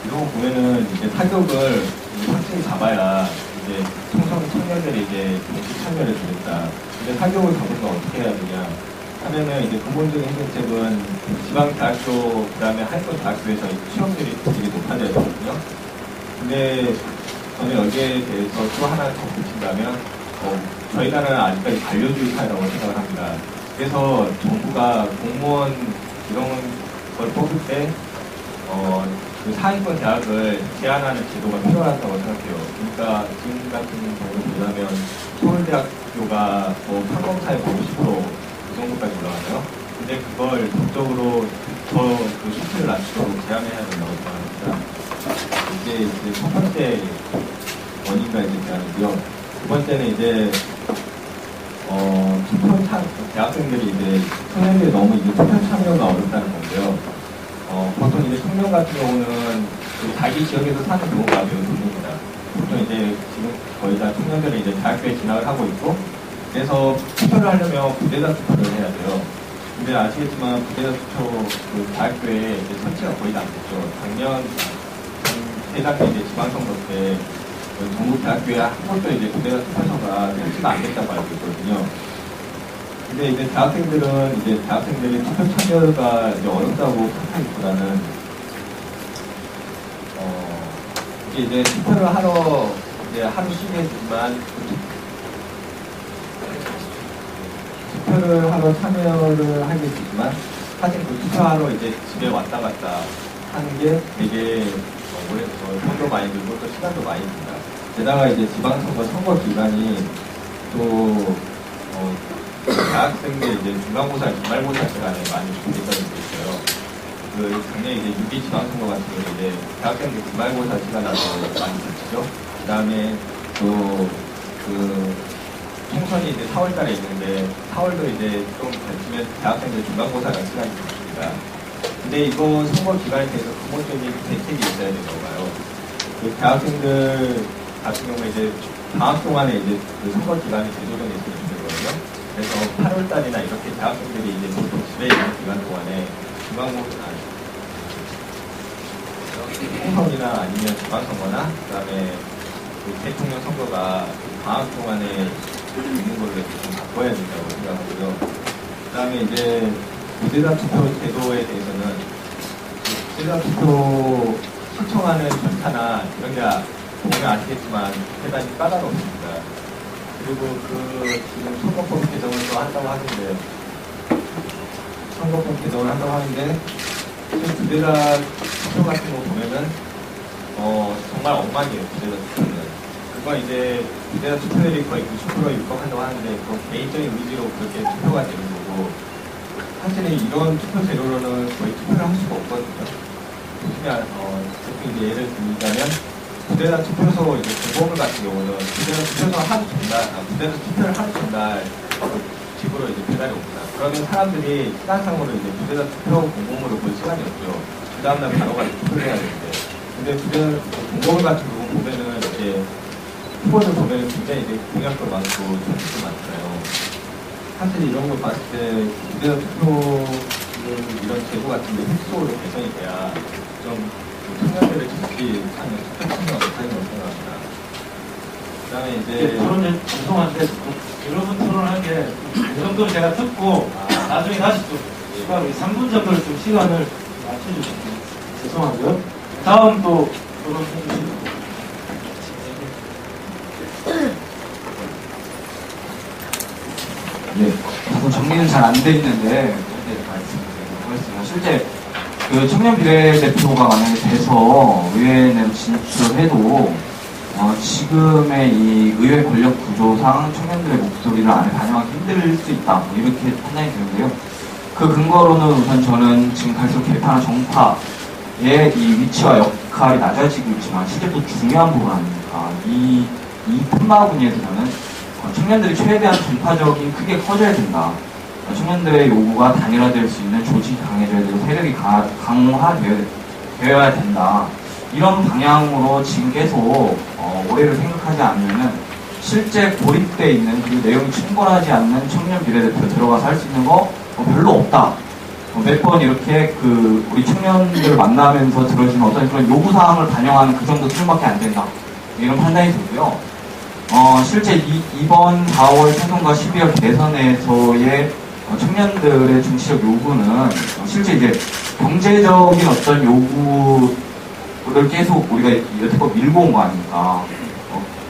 이런 거 보면은 이제 타격을 확실히 잡아야 이제 청년들이 이제 정치 참여를 주겠다. 근데 타격을 잡으면 어떻게 해야 되냐 하면은 이제 근본적인 해결책은 지방대학교 그다음에 하위권 대학교에서 취업률이 되게 높아져야 되거든요. 근데 저는 여기에 대해서 또 하나 덧붙인다면 저희 나라는 아직까지 관료주의 사회라고 생각을 합니다. 그래서 정부가 공무원 이런 걸 뽑을 때 그 상위권 대학을 제한하는 제도가 필요하다고 생각해요. 그러니까 지금 같은 경우를 보자면 서울대학교가 판검사에 50% 그 정도까지 올라가요. 근데 그걸 법적으로 더 그 수치를 낮추도록 제한해야 된다고 생각합니다. 이제 첫 번째 원인과 이제 제한이고요. 두 번째는 이제 대학생들이 이제 청년들이 너무 이제 투표 참여가 어렵다는 건데요. 보통 이제 청년 같은 경우는 자기 지역에서 사는 경우가 매우 드뭅니다. 보통 이제 지금 거의 다 청년들이 이제 대학교에 진학을 하고 있고, 그래서 투표를 하려면 부대자 투표를 해야 돼요. 근데 아시겠지만 부대자 투표 그 대학교에 이제 설치가 거의 안 됐죠. 작년 대학교 이제 지방선거 때 전국 대학교에 한 번도 이제 부대자 투표소가 설치가 안 됐다고 알고 있거든요. 근데 이제 대학생들이 투표 참여가 이제 어렵다고 생각하기보다는 이제 투표를 하러 이제 하루 쉬겠지만 투표를 하러 참여를 하겠지만 사실 그 투표하러 이제 집에 왔다 갔다 하는 게 되게 오래 돈도 많이 들고 또 시간도 많이 듭니다. 게다가 이제 지방선거 선거 기간이 또 대학생들 이제 중간고사, 기말고사 시간에 많이 준비되는 게 있어요. 그 작년에 이제 6.2 지방선거 같은 경우 이제 대학생들 기말고사 시간에도 많이 붙이죠. 그 다음에 또 그 총선이 이제 4월달에 있는데 4월도 이제 좀 됐으면 대학생들 중간고사가 시간이 있습니다. 근데 이거 선거 기간에 대해서 근본적인 대책이 있어야 된다고 봐요. 그 대학생들 같은 경우에 이제 방학 동안에 이제 그 선거 기간이 제도정이 있으면 되거든요. 그래서 8월달이나 이렇게 대학생들이 이제 보통 집에 있는 기간 동안에 중간고사, 총선이나 아니면 지방선거나 그다음에 그 대통령 선거가 방학 동안에 있는 걸로 좀 바꿔야 된다고 생각하고요. 그다음에 이제 부대자 투표 제도에 대해서는 부대자 투표 신청하는 절차나 이런 게 보면 아시겠지만 대단히 까다롭습니다. 그리고 지금 선거법 개정을 또 한다고 하는데 지금 부대자 투표 같은 거 보면은 정말 엉망이에요. 부대자 투표는. 그건 이제 부대자 투표율이 거의 90%에 육박한다고 하는데 그건 개인적인 의지로 그렇게 투표가 되는 거고, 사실은 이런 투표 제도로는 거의 투표를 할 수가 없거든요. 특히 이제 예를 들자면 부대자 투표소 이제 공보물 같은 경우는 부대자 투표를 하루 전날 집으로 이제 배달이 옵니다. 그러면 사람들이 시간상으로 이제 부대자 투표 공보물을 볼 시간이 없죠. 그 다음날 바로 가서 투표를 해야 되는데, 근데 부대자 공보물 같은 경우 보면은 이제 후보들 보면은 굉장히 이제 공약도 많고 정책도 많잖아요. 사실 이런 걸 봤을 때 부대자 투표 이런 제도 같은 게 획수로 개선이 돼야 좀 청년들의 정치 참여가 높아진다고 생각합니다. 그 다음에 이제 토론 죄송한데 여러분 토론할 게 이 정도 제가 듣고 나중에 다시 좀 시간을 3분 정도를 좀 시간을 맞춰주시면 죄송하고요. 다음 또 토론 해주시면 네, 자꾸 정리는 잘 안 돼 있는데 말씀드리도록 하겠습니다. 실제 그 청년 비례대표가 만약에 돼서 의회 내로 진출을 해도 지금의 이 의회 권력 구조상 청년들의 목소리를 안에 반영하기 힘들 수 있다, 이렇게 판단이 되는데요. 그 근거로는 우선 저는 지금 갈수록 개파나 정파의 이 위치와 역할이 낮아지고 있지만 실제 또 중요한 부분 아닙니까? 이 이 틈바구니에서 저는 청년들이 최대한 전파적인 크게 커져야 된다. 청년들의 요구가 단일화될 수 있는 조직이 강해져야 되고 세력이 강화되어야 된다. 이런 방향으로 지금 계속 올해를 생각하지 않으면은 실제 고립되어 있는 그리고 내용이 충분하지 않는 청년 비례대표 들어가서 할 수 있는 거 별로 없다. 몇 번 이렇게 우리 청년들 만나면서 들어주는 어떤 그런 요구사항을 반영하는 그 정도 수준밖에 안 된다. 이런 판단이 들고요. 실제 이번 4월 총선과 12월 대선에서의 청년들의 정치적 요구는 실제 이제 경제적인 어떤 요구를 계속 우리가 여태껏 밀고 온 거 아닙니까?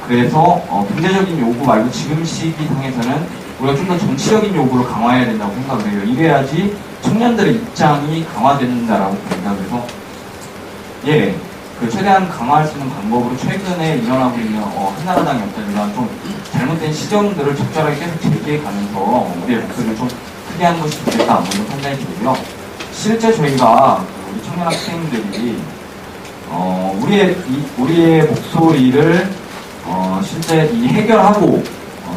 그래서 경제적인 요구 말고 지금 시기상에서는 우리가 좀 더 정치적인 요구를 강화해야 된다고 생각을 해요. 이래야지 청년들의 입장이 강화된다라고 봅니다. 그래서 최대한 강화할 수 있는 방법으로 최근에 일어나고 있는 한나라당의 어떤 이런 좀 잘못된 시정들을 적절하게 계속 제기해 가면서 우리의 목소리를 좀 크게 하는 것이 좋겠다 이런 판단이 들고요. 실제 저희가 우리 청년 학생들이 우리의 목소리를 실제 이 해결하고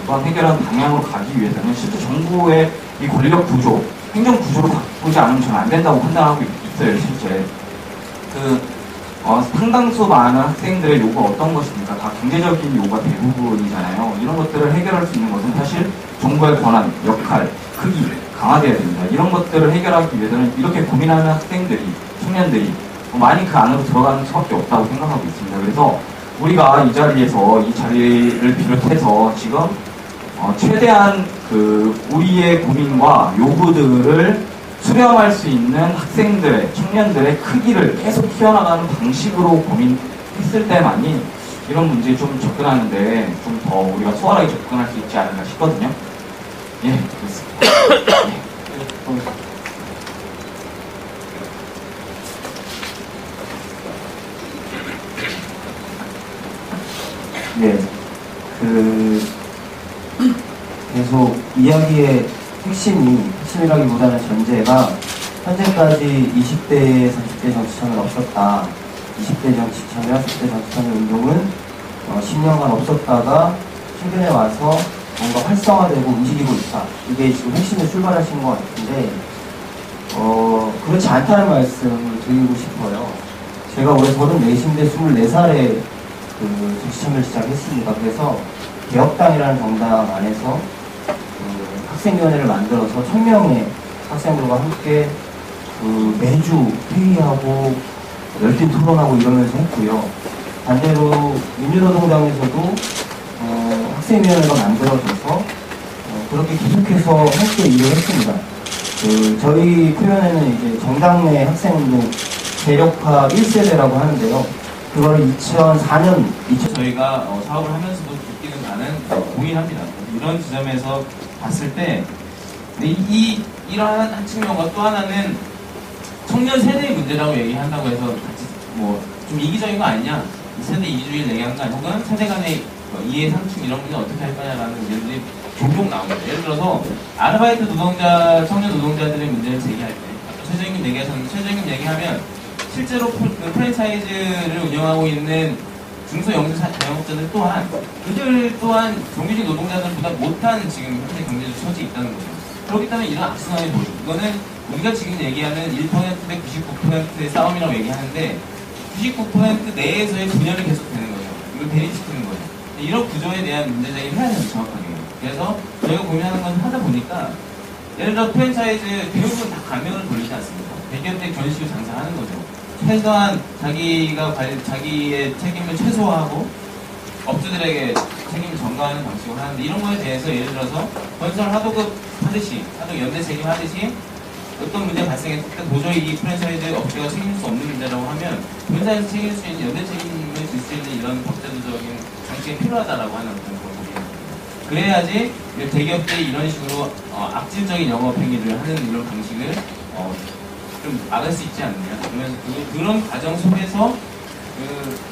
또한 해결하는 방향으로 가기 위해서는 실제 정부의 이 권력 구조, 행정 구조를 바꾸지 않으면 저는 안 된다고 판단하고 있어요. 실제 상당수 많은 학생들의 요구가 어떤 것입니까? 다 경제적인 요구가 대부분이잖아요. 이런 것들을 해결할 수 있는 것은 사실 정부의 권한, 역할, 크기 강화돼야 됩니다. 이런 것들을 해결하기 위해서는 이렇게 고민하는 학생들이, 청년들이 많이 그 안으로 들어가는 수밖에 없다고 생각하고 있습니다. 그래서 우리가 이 자리를 비롯해서 지금 최대한 우리의 고민과 요구들을 수렴할 수 있는 학생들의, 청년들의 크기를 계속 키워나가는 방식으로 고민했을 때만이 이런 문제에 좀 접근하는데 좀 더 우리가 수월하게 접근할 수 있지 않을까 싶거든요. 그렇습니다. 계속 이야기의 핵심이라기보다는 전제가 현재까지 20대, 30대 정치천은 없었다. 20대 정치천이나 10대 정치천의 운동은 10년간 없었다가 최근에 와서 뭔가 활성화되고 움직이고 있다. 이게 지금 핵심에 출발하신 것 같은데 그렇지 않다는 말씀을 드리고 싶어요. 제가 올해 34인데 24살에 정치천을 시작했습니다. 그래서 개혁당이라는 정당 안에서 학생위원회를 만들어서 1000명의 학생들과 함께 매주 회의하고 열띤 토론하고 이러면서 했고요. 반대로 민주노동당에서도 학생위원회가 만들어져서 그렇게 계속해서 함께 일을 했습니다. 저희 표현에는 이제 정당 내 학생운동 대력화 1세대라고 하는데요. 그거를 2004년 저희가 사업을 하면서도 느끼는 바는 동일합니다. 이런 지점에서 봤을 때 이러한 한 측면과 또 하나는 청년 세대의 문제라고 얘기한다고 해서 같이 좀 이기적인 거 아니냐, 세대 이주의를 얘기하는 거 아니냐, 혹은 세대 간의 이해 상충 이런 문제 어떻게 할 거냐라는 문제들이 종종 나옵니다. 예를 들어서 아르바이트 노동자, 청년 노동자들의 문제를 제기할 때 최저임금 얘기하셨는데, 최저임금 얘기하면 실제로 프랜차이즈를 운영하고 있는 중소영세 자영업자들 또한 그들 또한 정규직 노동자들보다 못한 지금 현재 경제적 처지에 있다는 거죠. 그렇기 때문에 이런 악순환이 보죠. 이거는 우리가 지금 얘기하는 1% 대 99%의 싸움이라고 얘기하는데 99% 내에서의 분열이 계속되는 거죠. 이걸 대립시키는 거죠. 이런 구조에 대한 문제 제기를 해야 되는 정확하게. 그래서 저희가 고민하는 건 하다 보니까 예를 들어 프랜차이즈 대부분 다 가명을 돌리지 않습니까? 대기업들이 그런 식으로 장사하는 거죠. 최소한 자기의 책임을 최소화하고 업주들에게 책임을 전가하는 방식으로 하는데, 이런 거에 대해서 예를 들어서 건설 하도급 하듯이, 하도급 연대 책임 하듯이 어떤 문제가 발생했을 때 도저히 이 프랜차이즈 업체가 책임질 수 없는 문제라고 하면 본사에서 책임질 수 있는 연대 책임을 질 수 있는 이런 법제도적인 장치가 필요하다라고 하는 그런 거거든요. 그래야지 대기업들이 이런 식으로 악질적인 영업행위를 하는 이런 방식을 좀 막을 수 있지 않느냐. 그러면서 그런 과정 속에서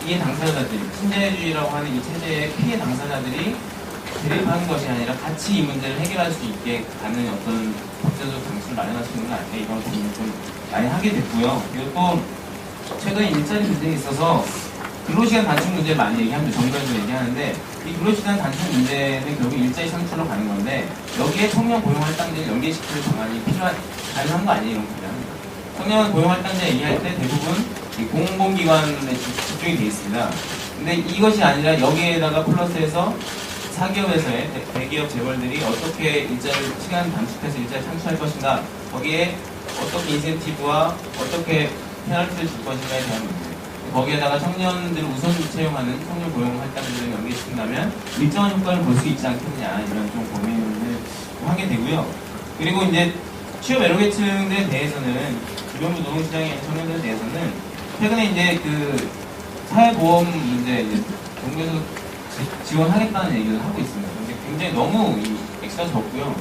이해 당사자들이, 신자유주의라고 하는 이 체제의 피해 당사자들이 대립하는 것이 아니라 같이 이 문제를 해결할 수 있게 가는 어떤 법제적 장치를 마련할 수 있는 거 아니냐, 이런 고민을 좀 많이 하게 됐고요. 그리고 또 최근에 일자리 문제에 있어서 근로시간 단축 문제를 많이 얘기합니다. 정부에서 얘기하는데 이 근로시간 단축 문제는 결국 일자리 창출로 가는 건데 여기에 청년 고용할당제를 연계시키는 방안이 가능한 거 아니에요? 이런 거는. 청년 고용할당제 얘기할 때 대부분 이 공공기관에 집중이 되어 있습니다. 근데 이것이 아니라 여기에다가 플러스해서 사기업에서의 대기업 재벌들이 어떻게 일자리 시간 단축해서 일자리 창출할 것인가, 거기에 어떻게 인센티브와 어떻게 페널티를 줄 것인가에 대한 문제. 거기에다가 청년들을 우선 채용하는 청년 고용 할당제를 연계시킨다면 일정한 효과를 볼 수 있지 않겠냐, 이런 좀 고민을 하게 되고요. 그리고 이제 취업 애로계층에 대해서는 주변부 노동시장의 청년들에 대해서는 최근에 이제 그 사회보험 문제 이제 정부에서 지원하겠다는 얘기를 하고 있습니다. 근데 굉장히 너무 이 액수가 적고요.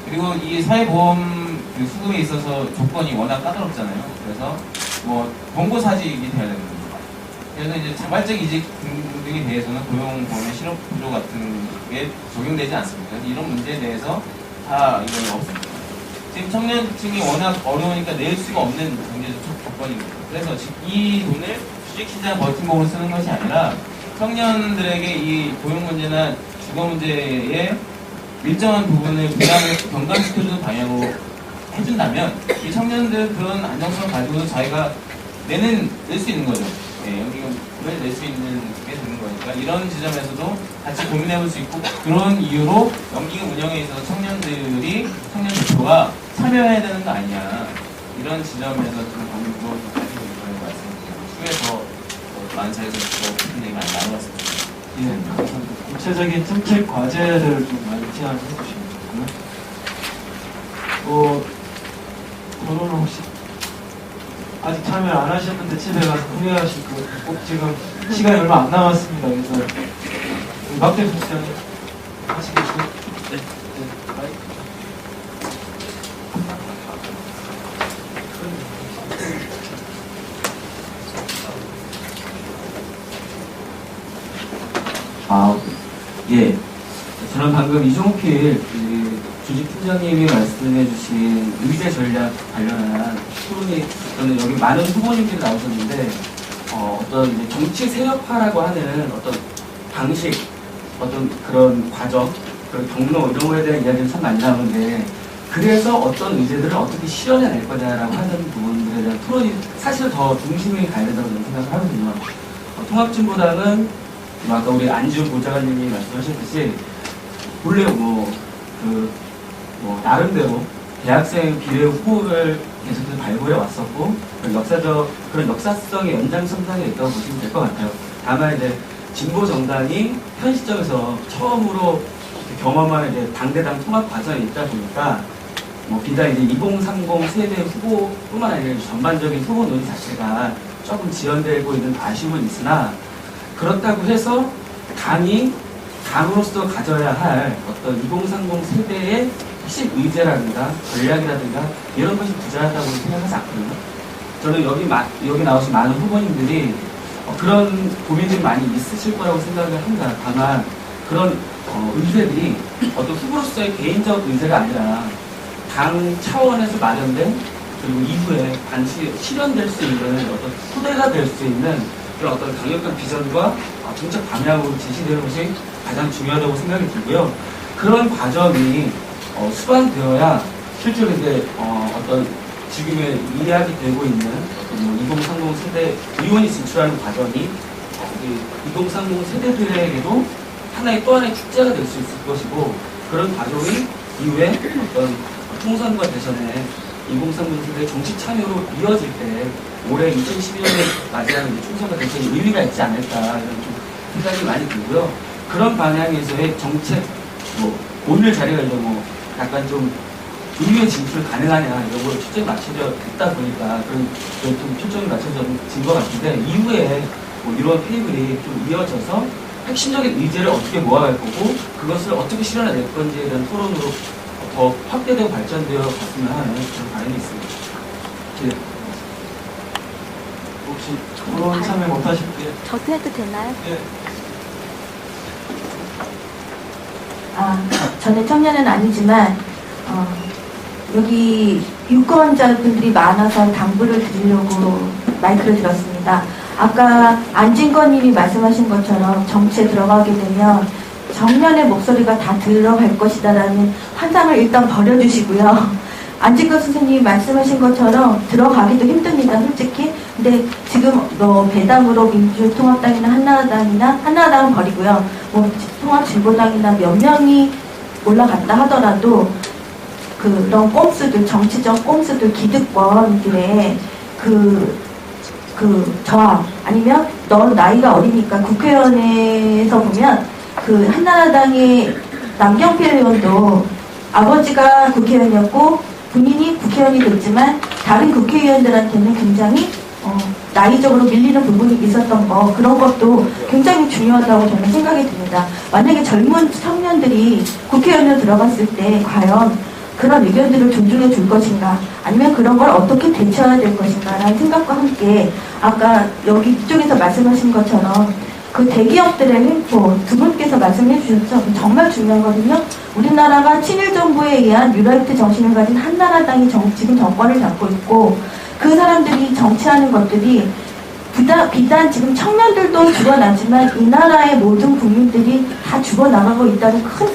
그리고 이 사회보험 그 수급에 있어서 조건이 워낙 까다롭잖아요. 그래서 뭐 본고사직이 돼야 되는 겁니다. 그래서 이제 자발적 이직 등등에 대해서는 고용보험의 실업부조 같은 게 적용되지 않습니다. 그래서 이런 문제에 대해서 다 이건 없습니다. 지금 청년층이 워낙 어려우니까 낼 수가 없는 경제적 조건입니다. 그래서 이 돈을 주식시장 버팀목으로 쓰는 것이 아니라 청년들에게 이 고용 문제나 주거 문제에 일정한 부분을 부담을 경감시켜주는 방향으로 해준다면 이 청년들 그런 안정성을 가지고 자기가 낼 수 있는 거죠. 네, 연기금을 낼 수 있는 게 되는 거니까 이런 지점에서도 같이 고민해볼 수 있고, 그런 이유로 연기금 운영에 있어서 청년 대표가 참여해야 되는 거 아니냐, 이런 지점에서 좀 고민도 가지고 있는 말씀드립니다. 후에 더 많은 자리에서 더 깊은 얘기 많이 나눠봤습니다. 예, 감사합니다. 구체적인 정책 과제를 좀 많이 제안해 주시면 좋고요. 토론은 혹시 아직 참여 안 하셨는데 집에 가서 후회하실 거, 꼭 지금 시간이 얼마 안 남았습니다. 그래서 박대표 부장님 하시겠어요? 네. 예. 저는 방금 이종필 주식팀장님이 말씀해주신 의제 전략 관련한 토론이, 저는 여기 많은 후보님들이 나오셨는데, 어떤 이제 정치 세력화라고 하는 어떤 방식, 어떤 그런 과정, 그런 경로, 이런 거에 대한 이야기를 참 많이 나오는데, 그래서 어떤 의제들을 어떻게 실현해낼 거냐라고 하는 부분들에 대한 토론이 사실 더 중심이 가야 된다고 저는 생각을 하거든요. 통합진보당은 아까 우리 안지훈 보좌관님이 말씀하셨듯이 본래 나름대로 대학생 비례 후보를 계속해서 발굴해 왔었고, 그런 역사성의 연장선상에 있다고 보시면 될 것 같아요. 다만 이제 진보 정당이 현 시점에서 처음으로 경험한 이제 당대당 통합 과정에 있다 보니까 비단 이제 2030 세대 후보뿐만 아니라 전반적인 후보 논의 자체가 조금 지연되고 있는 아쉬움은 있으나, 그렇다고 해서 당으로서 가져야 할 어떤 2030 세대의 핵심 의제라든가 전략이라든가 이런 것이 부자하다고 생각하지 않거든요. 저는 여기 나오신 많은 후보님들이 그런 고민들이 많이 있으실 거라고 생각을 합니다. 다만 그런 의제들이 어떤 후보로서의 개인적 의제가 아니라 당 차원에서 마련된, 그리고 이후에 반드시 실현될 수 있는 어떤 토대가 될 수 있는 그런 어떤 강력한 비전과 정책 방향으로 제시되는 것이 가장 중요하다고 생각이 들고요. 그런 과정이 수반되어야 실제로 이제 어떤 지금의 이야기되고 있는 어떤 2030 세대 의원이 진출하는 과정이 2030 세대들에게도 또 하나의 축제가 될 수 있을 것이고, 그런 과정이 이후에 어떤 총선과 대선에 2030 세대 정치 참여로 이어질 때 올해 2012년에 맞이하는 총선과 대선이 의미가 있지 않을까, 이런 좀 생각이 많이 들고요. 그런 방향에서의 정책, 오늘 자리가 이제 약간 좀 의회 진출 가능하냐, 이런 걸 초점이 맞춰져 있다 보니까 그런 좀 초점이 맞춰진 것 같은데, 이후에 이런 테이블이 좀 이어져서 핵심적인 의제를 어떻게 모아갈 거고, 그것을 어떻게 실현해낼 건지에 대한 토론으로 더 확대되고 발전되어 갔으면 하는 그런 바람이 있습니다. 네. 혹시 토론 참여 못하실 때 저도 해도 되나요? 네. 저는 청년은 아니지만 여기 유권자분들이 많아서 당부를 드리려고 마이크를 들었습니다. 아까 안진건님이 말씀하신 것처럼 정치에 들어가게 되면 정면의 목소리가 다 들어갈 것이다라는 환상을 일단 버려주시고요. 안진건 선생님이 말씀하신 것처럼 들어가기도 힘듭니다, 솔직히. 근데 지금 배당으로 민주통합당이나 한나라당은 버리고요. 뭐 통합진보당이나 몇 명이 올라갔다 하더라도 그런 꼼수들, 정치적 꼼수들, 기득권들의 저항, 아니면 너 나이가 어리니까 국회의원에서 보면 그 한나라당의 남경필 의원도 아버지가 국회의원이었고 본인이 국회의원이 됐지만 다른 국회의원들한테는 굉장히 나이적으로 밀리는 부분이 있었던 거, 그런 것도 굉장히 중요하다고 저는 생각이 듭니다. 만약에 젊은 청년들이 국회의원으로 들어갔을 때 과연 그런 의견들을 존중해 줄 것인가, 아니면 그런 걸 어떻게 대처해야 될 것인가 라는 생각과 함께 아까 여기 이쪽에서 말씀하신 것처럼 그 대기업들의 횡포, 두 분께서 말씀해 주셨죠. 정말 중요하거든요. 우리나라가 친일 정부에 의한 뉴라이트 정신을 가진 한나라당이 지금 정권을 잡고 있고, 그 사람들이 정치하는 것들이 비단 지금 청년들도 죽어나지만 이 나라의 모든 국민들이 다 죽어나가고 있다는 큰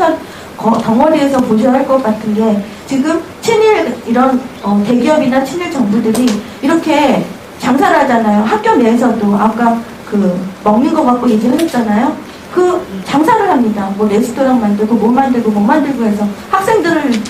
덩어리에서 보셔야 할 것 같은 게, 지금 친일 이런 대기업이나 친일 정부들이 이렇게 장사를 하잖아요. 학교 내에서도 아까 먹는 거 갖고 얘기를 했잖아요. 그 장사를 합니다. 뭐 레스토랑 만들고 뭐 만들고 해서 학생들을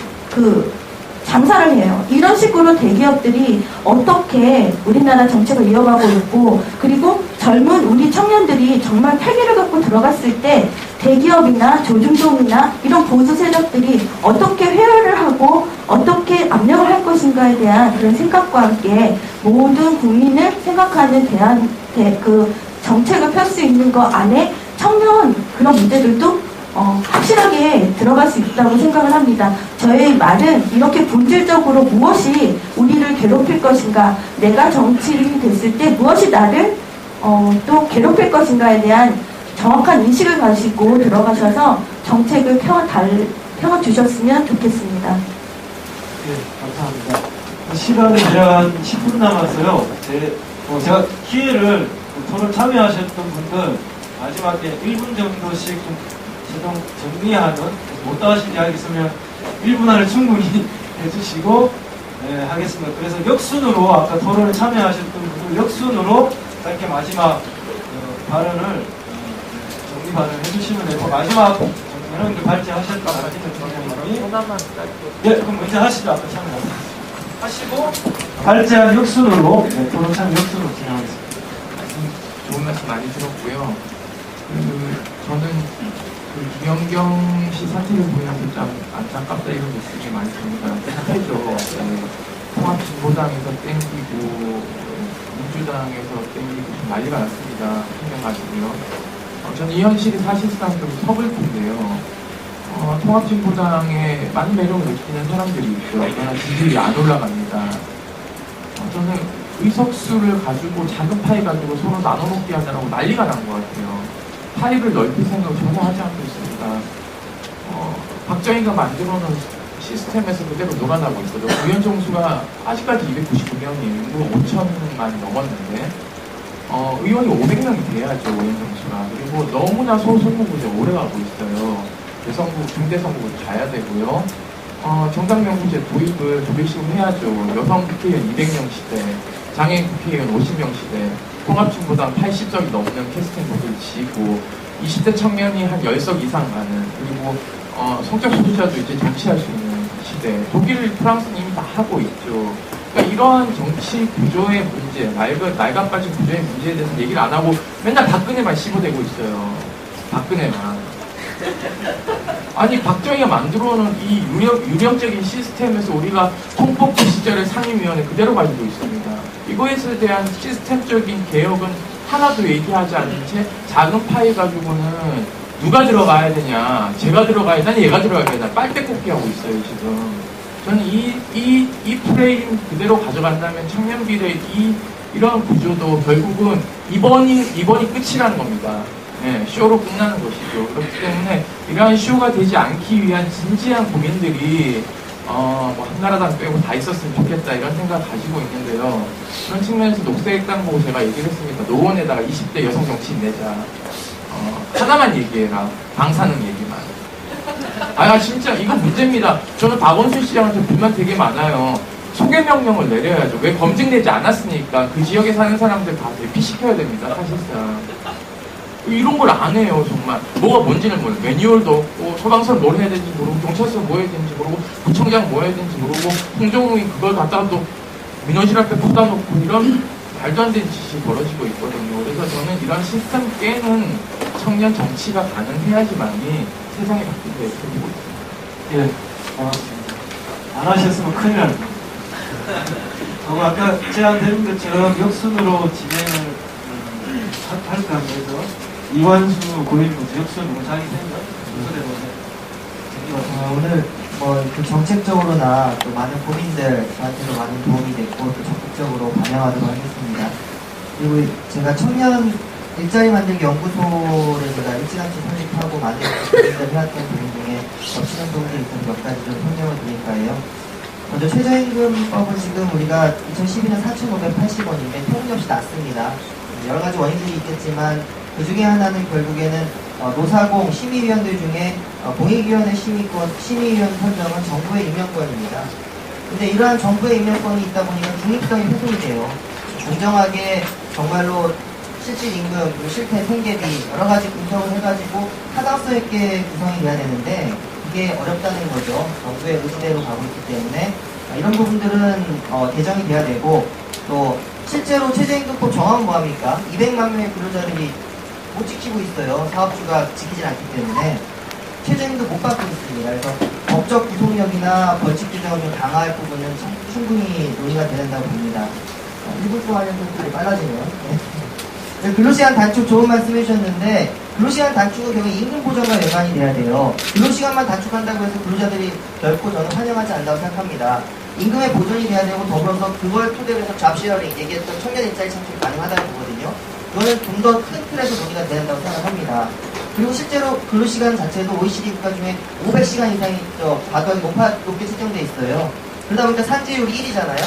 장사를 해요. 이런 식으로 대기업들이 어떻게 우리나라 정책을 이어가고 있고, 그리고 젊은 우리 청년들이 정말 패기를 갖고 들어갔을 때 대기업이나 조중동이나 이런 보수 세력들이 어떻게 회유를 하고 어떻게 압력을 할 것인가에 대한 그런 생각과 함께 모든 국민을 생각하는 정책을 펼 수 있는 것 안에 청년 그런 문제들도 확실하게 들어갈 수 있다고 생각을 합니다. 저의 말은 이렇게 본질적으로 무엇이 우리를 괴롭힐 것인가, 내가 정치인이 됐을 때 무엇이 나를 또 괴롭힐 것인가에 대한 정확한 인식을 가지고 들어가셔서 정책을 펴주셨으면 좋겠습니다. 네, 감사합니다. 시간이 한 10분 남았어요. 제가 기회를 토론 참여하셨던 분들 마지막에 1분 정도씩 좀 최종 정리하는, 못 하신 이야기 있으면 1분 안에 충분히 해주시고 하겠습니다. 그래서 역순으로 아까 토론에 참여하셨던 분들 역순으로 짧게 마지막 발언을 정리 발언을 해주시면 되고, 마지막 여러분들 발제하실까 하시면 네, 그럼 먼저 하시죠. 아까 참여하시고 발제한 역순으로 토론 참여 역순으로 진행하겠습니다. 좋은 말씀 많이 들었고요. 저는 김연경 씨 사태를 보면서 참 안타깝다 이런 느낌이 많이 듭니다. 사태죠. 통합진보당에서 땡기고 민주당에서 땡기고 좀 난리가 났습니다. 신경 가지고요. 저는 이 현실이 사실상 좀 서글픈데요. 통합진보당에 많은 매력을 느끼는 사람들이 있죠. 그러나 지지율이 안 올라갑니다. 저는 의석수를 가지고 작은 파이 가지고 서로 나눠먹기 하자라고 난리가 난 것 같아요. 파이를 넓힐 생각을 전혀 하지 않고 있습니다. 박정희가 만들어놓은 시스템에서 그대로 놀아나고 있거든요. 의원 정수가 아직까지 299명이에요. 인구가 5천만 넘었는데 의원이 500명이 돼야죠, 의원 정수가. 그리고 너무나 소선거구제 오래가고 있어요. 대선구, 중대선거구제 가야 되고요. 정당명부제 도입을 도배식으로 해야죠. 여성 국회의원 200명 시대, 장애인 국회의원 50명 시대, 통합진보당 80석이 넘는 캐스팅 보드를 지고 20대 청년이 한 10석 이상 가는, 그리고 성적 소수자도 이제 정치할 수 있는 시대. 독일, 프랑스는 이미 다 하고 있죠. 그러니까 이러한 정치 구조의 문제, 낡아 빠진 구조의 문제에 대해서 얘기를 안 하고 맨날 박근혜만 씹어대고 있어요. 박근혜만. 아니, 박정희가 만들어놓은 이 유령적인 시스템에서 우리가 통법제 시절의 상임위원회 그대로 가지고 있습니다. 이거에 대한 시스템적인 개혁은 하나도 얘기하지 않은 채 작은 파이 가지고는 누가 들어가야 되냐, 제가 들어가야 되냐, 얘가 들어가야 되냐, 빨대꼽기 하고 있어요, 지금. 저는 이 프레임 그대로 가져간다면 청년 비례 이런 구조도 결국은 이번이 끝이라는 겁니다. 네, 쇼로 끝나는 것이죠. 그렇기 때문에 이러한 쇼가 되지 않기 위한 진지한 고민들이 뭐 한나라당 빼고 다 있었으면 좋겠다 이런 생각 가지고 있는데요. 그런 측면에서 녹색당 보고 제가 얘기를 했습니다. 노원에다가 20대 여성 정치인 내자. 하나만 얘기해라. 방사능 얘기만. 진짜 이거 문제입니다. 저는 박원순 시장한테 불만 되게 많아요. 소개 명령을 내려야죠. 왜 검증되지 않았으니까 그 지역에 사는 사람들 다 대피시켜야 됩니다. 사실상. 이런 걸 안 해요, 정말. 뭐가 뭔지는 몰라요. 매뉴얼도 없고, 소방서는 뭘 해야 되는지 모르고, 경찰서 뭐 해야 되는지 모르고, 구청장 뭐 해야 되는지 모르고, 홍정욱이 그걸 갖다가 또 민원실 앞에 꽂다 놓고, 이런 말도 안 되는 짓이 벌어지고 있거든요. 그래서 저는 이런 시스템 깨는 청년 정치가 가능해야지만이 세상이 바뀐다 이렇게 보고 있습니다. 예, 고맙습니다. 안 하셨으면 큰일 납니다. 아까 제안드린 것처럼 역순으로 진행을 할까 해서 이완수 고인부터 역순 농장이 된다. 오늘 그 정책적으로나 또 많은 고민들 저한테도 많은 도움이 됐고 또 적극적으로 반영하도록 하겠습니다. 그리고 제가 청년 일자리 만들기 연구소를 제가 일찌감치 설립하고 많은 고민을 해왔던 부분 중에 겹치는 부분이 있어서 몇 가지 좀 설명을 드릴까 해요. 먼저 최저임금법은 지금 우리가 2012년 4,580원인데 통계 없이 낮습니다. 여러 가지 원인들이 있겠지만 그 중에 하나는 결국에는 노사공 심의위원들 중에 공익위원회 심의위원 선정은 정부의 임명권입니다. 근데 이러한 정부의 임명권이 있다 보니까 중립성이 훼손이 돼요. 공정하게 정말로 실질 임금, 그리고 실태 생계비 여러 가지 분석을 해가지고 타당성 있게 구성이 돼야 되는데 이게 어렵다는 거죠. 정부의 의지대로 가고 있기 때문에 이런 부분들은 개정이 돼야 되고 또 실제로 최저임금법 정하면 뭐합니까? 200만 명의 근로자들이 못 지키고 있어요. 사업주가 지키질 않기 때문에 최저임금도 못 받고 있습니다. 그래서 법적 구속력이나 벌칙 규정을 좀 강화할 부분은 충분히 논의가 되는다고 봅니다. 1분 동안 좀 빨라지네요. 네. 근로시간 단축 좋은 말씀 해주셨는데 근로시간 단축은 결국 임금 보전과 연관이 돼야 돼요. 근로시간만 단축한다고 해서 근로자들이 결코 저는 환영하지 않는다고 생각합니다. 임금의 보존이 돼야 되고 더불어서 그걸 토대로 해서 잡시어링 얘기했던 청년 일자리 창출이 가능하다고 보거든요. 그거는 좀 더 큰 틀에서 논의가 돼야 된다고 생각합니다. 그리고 실제로 근로시간 자체도 OECD 국가 중에 500시간 이상이 과도하게 높게 책정돼 있어요. 그러다 보니까 산재율이 1위잖아요.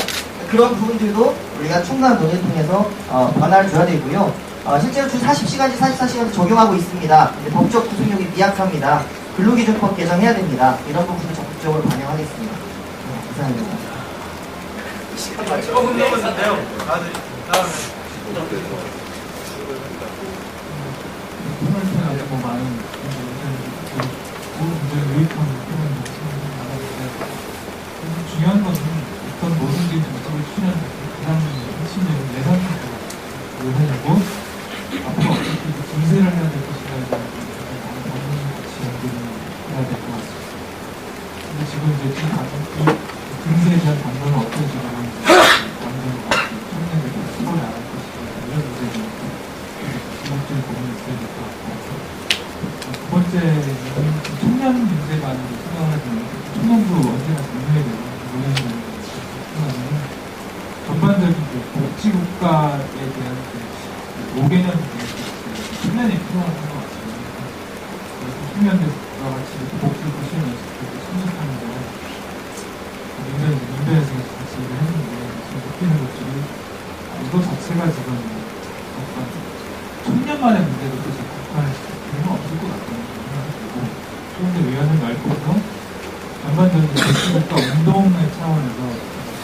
그런 부분들도 우리가 충분한 논의를 통해서 변화를 줘야 되고요. 실제로 주 40시간인지 44시간인지 적용하고 있습니다. 근데 법적 구속력이 미약합니다. 근로기준법 개정해야 됩니다. 이런 부분도 적극적으로 반영하겠습니다. 네, 감사합니다. 조금 넘었는데요. 다음에. 뭐 많은 좋은 문제를 유익한 표현을 나눴는데 중요한 것은 어떤 모든지 정책을 추진하는 가장 핵심적인 예산적으로 하려고 앞으로 어떻게 증세를 해야 될 것인가에 대한 많은 고민을 같이 연구를 해야 될 것 같습니다. 근데 지금 이제 이 증세에 대한 방법은 어떤 식으로 방법을 청년들이 처벌이 안할 것인가 이런 문제에 대해서 지속적인 고민을 있어야 될 것 같고 두 번째는 청년 문제만으로 생각을 하지만 청년도 언제나 공유해야 되는 논의를 생각하면 전반적인 복지국가에 대한 5개년 청년이 필요한 것 같아요. 청년들과 같이 복지국가 시험 연습을 참석하는 거 굉장히 인도에서 같이 일을 했는데 지금 느끼는 것들이 이거 자체가 지금 어떤 청년만의 문제로 또 국가를 별로 없을 것 같다는 생각이 들고 좀 더 위안을 넓고서 전반적인 복지국가 운동의 차원에서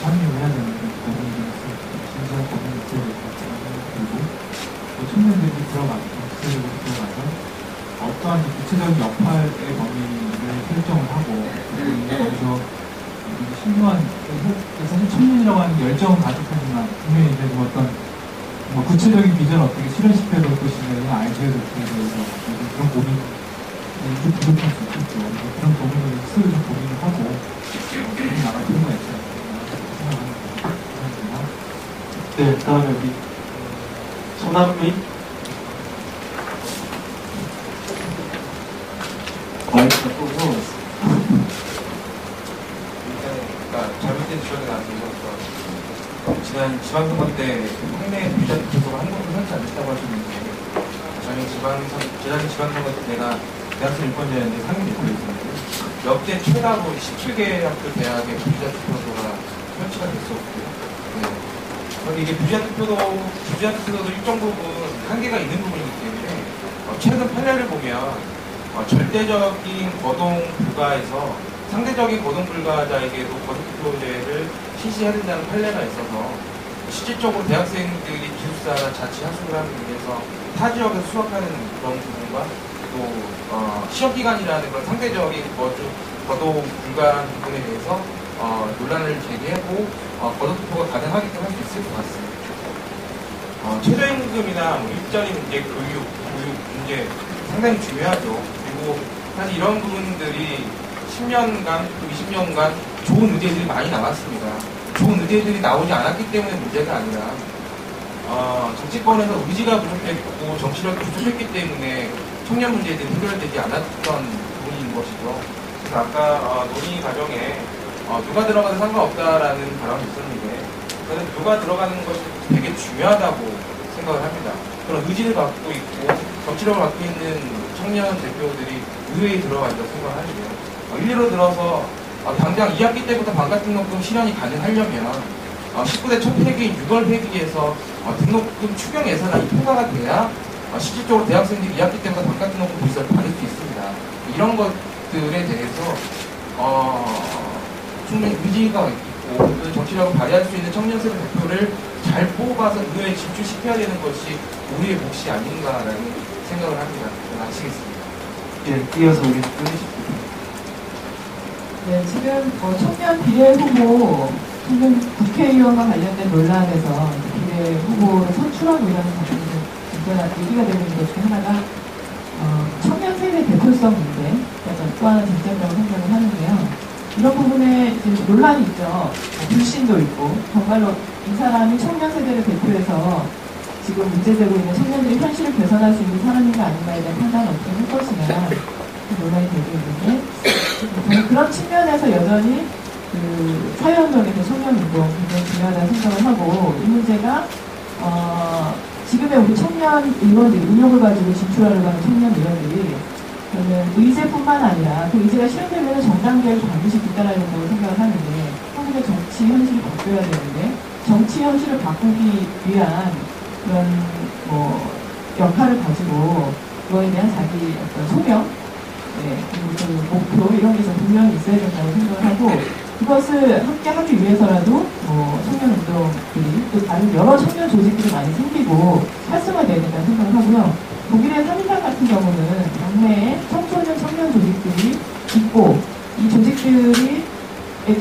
참여를 해야 되는 부분이 있어서 진짜 고민이 있어야 될 것 같다는 생각이 들고 또 청년들이 들어가서 구체적으로 들어가서 어떠한 구체적인 역할의 범위를 설정을 하고 그래서 신중한 사실 청년이라고 하는 게 열정은 가득하지만 분명히 이제 좀 어떤 구체적인 비전을 어떻게 실현시켜야 될 것인가에 아이디어를 통해서 그런 고민이 부족할 수 있겠죠. 그런 고민을 스스로 좀 고민을 하고 나갈 필요가 있지 않나 생각합니다. 네, 다음에 우리 손한미 마이크가 또 세워졌어. 그러니까 잘못된 지적이 나왔어서 지난 지방선거 때 국내 비전 구조가 한 번도 설치 안 됐다고 하셨는데 저는 지난해 지방선거 때 내가 대학생 유권자연대 상임 대표였습니다. 역대 최다로 17개 학교 대학의 부자 투표소가 설치가 됐었고요. 네. 그런데 이게 부자 투표소도 일정 부분 한계가 있는 부분이기 때문에 최근 판례를 보면 절대적인 거동 불가에서 상대적인 거동 불가자에게도 거소투표제를 실시해야 된다는 판례가 있어서 실질적으로 대학생들이 기숙사나 자취 하숙을 하는 데서 타 지역에서 수학하는 그런 부분과 또 시험기간이라는 그런 상대적인 거동 불가한 부분에 대해서 논란을 제기하고 거소투표가 가능하게끔 할 수 있을 것 같습니다. 최저임금이나 일자리 문제, 교육 문제 상당히 중요하죠. 그리고 사실 이런 부분들이 10년간 또 20년간 좋은 의제들이 많이 나왔습니다. 좋은 의제들이 나오지 않았기 때문에 문제가 아니라 정치권에서 의지가 부족했고 정치력이 부족했기 때문에 청년 문제들이 해결되지 않았던 부분인 것이죠. 그래서 아까 논의 과정에 누가 들어가도 상관없다라는 발언이 있었는데 저는 누가 들어가는 것이 되게 중요하다고 생각을 합니다. 그런 의지를 갖고 있고 정치력을 갖고 있는 청년 대표들이 의회에 들어가 있다고 생각을 하는데요. 일례로 들어서 당장 2학기 때부터 반값등록금 실현이 가능하려면 19대 첫 회기인 6월 회기에서 등록금 추경 예산안이 통과가 돼야 실질적으로 대학생들이 2학기 때부터 반값등록금 보유세를 받을 수 있습니다. 이런 것들에 대해서 충분히 의지가 있고 그 정치력을 발휘할 수 있는 청년 세대 대표를 잘 뽑아서 의회에 진출시켜야 되는 것이 우리의 몫이 아닌가라는 생각을 합니다. 마치겠습니다. 예, 이어서 우리 끊으십시오. 네, 지금 청년 비례 후보, 청년 국회의원과 관련된 논란에서 비례 후보를 선출하고 이러는 부분이 얘기가 되는 것 중에 하나가 청년 세대 대표성 문제가 또 하나 쟁점이라고 생각을 하는데요. 이런 부분에 이제 논란이 있죠. 불신도 있고 정말로 이 사람이 청년 세대를 대표해서 지금 문제되고 있는 청년들이 현실을 개선할 수 있는 사람인가 아닌가에 대한 판단을 어떻게 할 것이냐 논란이 되고 있는데 저는 그런 측면에서 여전히 그 사회운동에서 청년운동 굉장히 중요하다는 생각을 하고 이 문제가 지금의 우리 청년 의원들 의욕을 가지고 진출하려고 하는 청년 의원들이 저는 의제뿐만 아니라 그 의제가 실현되면 정당개혁이 반드시 뒤따라야된다고 생각을 하는데 한국의 정치 현실이 바뀌어야 되는데 정치 현실을 바꾸기 위한 그런 역할을 가지고 그거에 대한 자기 어떤 소명, 그리고 그 목표 이런 게 좀 분명히 있어야 된다고 생각을 하고 그것을 함께 하기 위해서라도 청년운동들이 또 다른 여러 청년 조직들이 많이 생기고 활성화돼야 된다고 생각을 하고요. 독일의 3인당 같은 경우는 당내에 청소년 청년 조직들이 있고 이 조직들이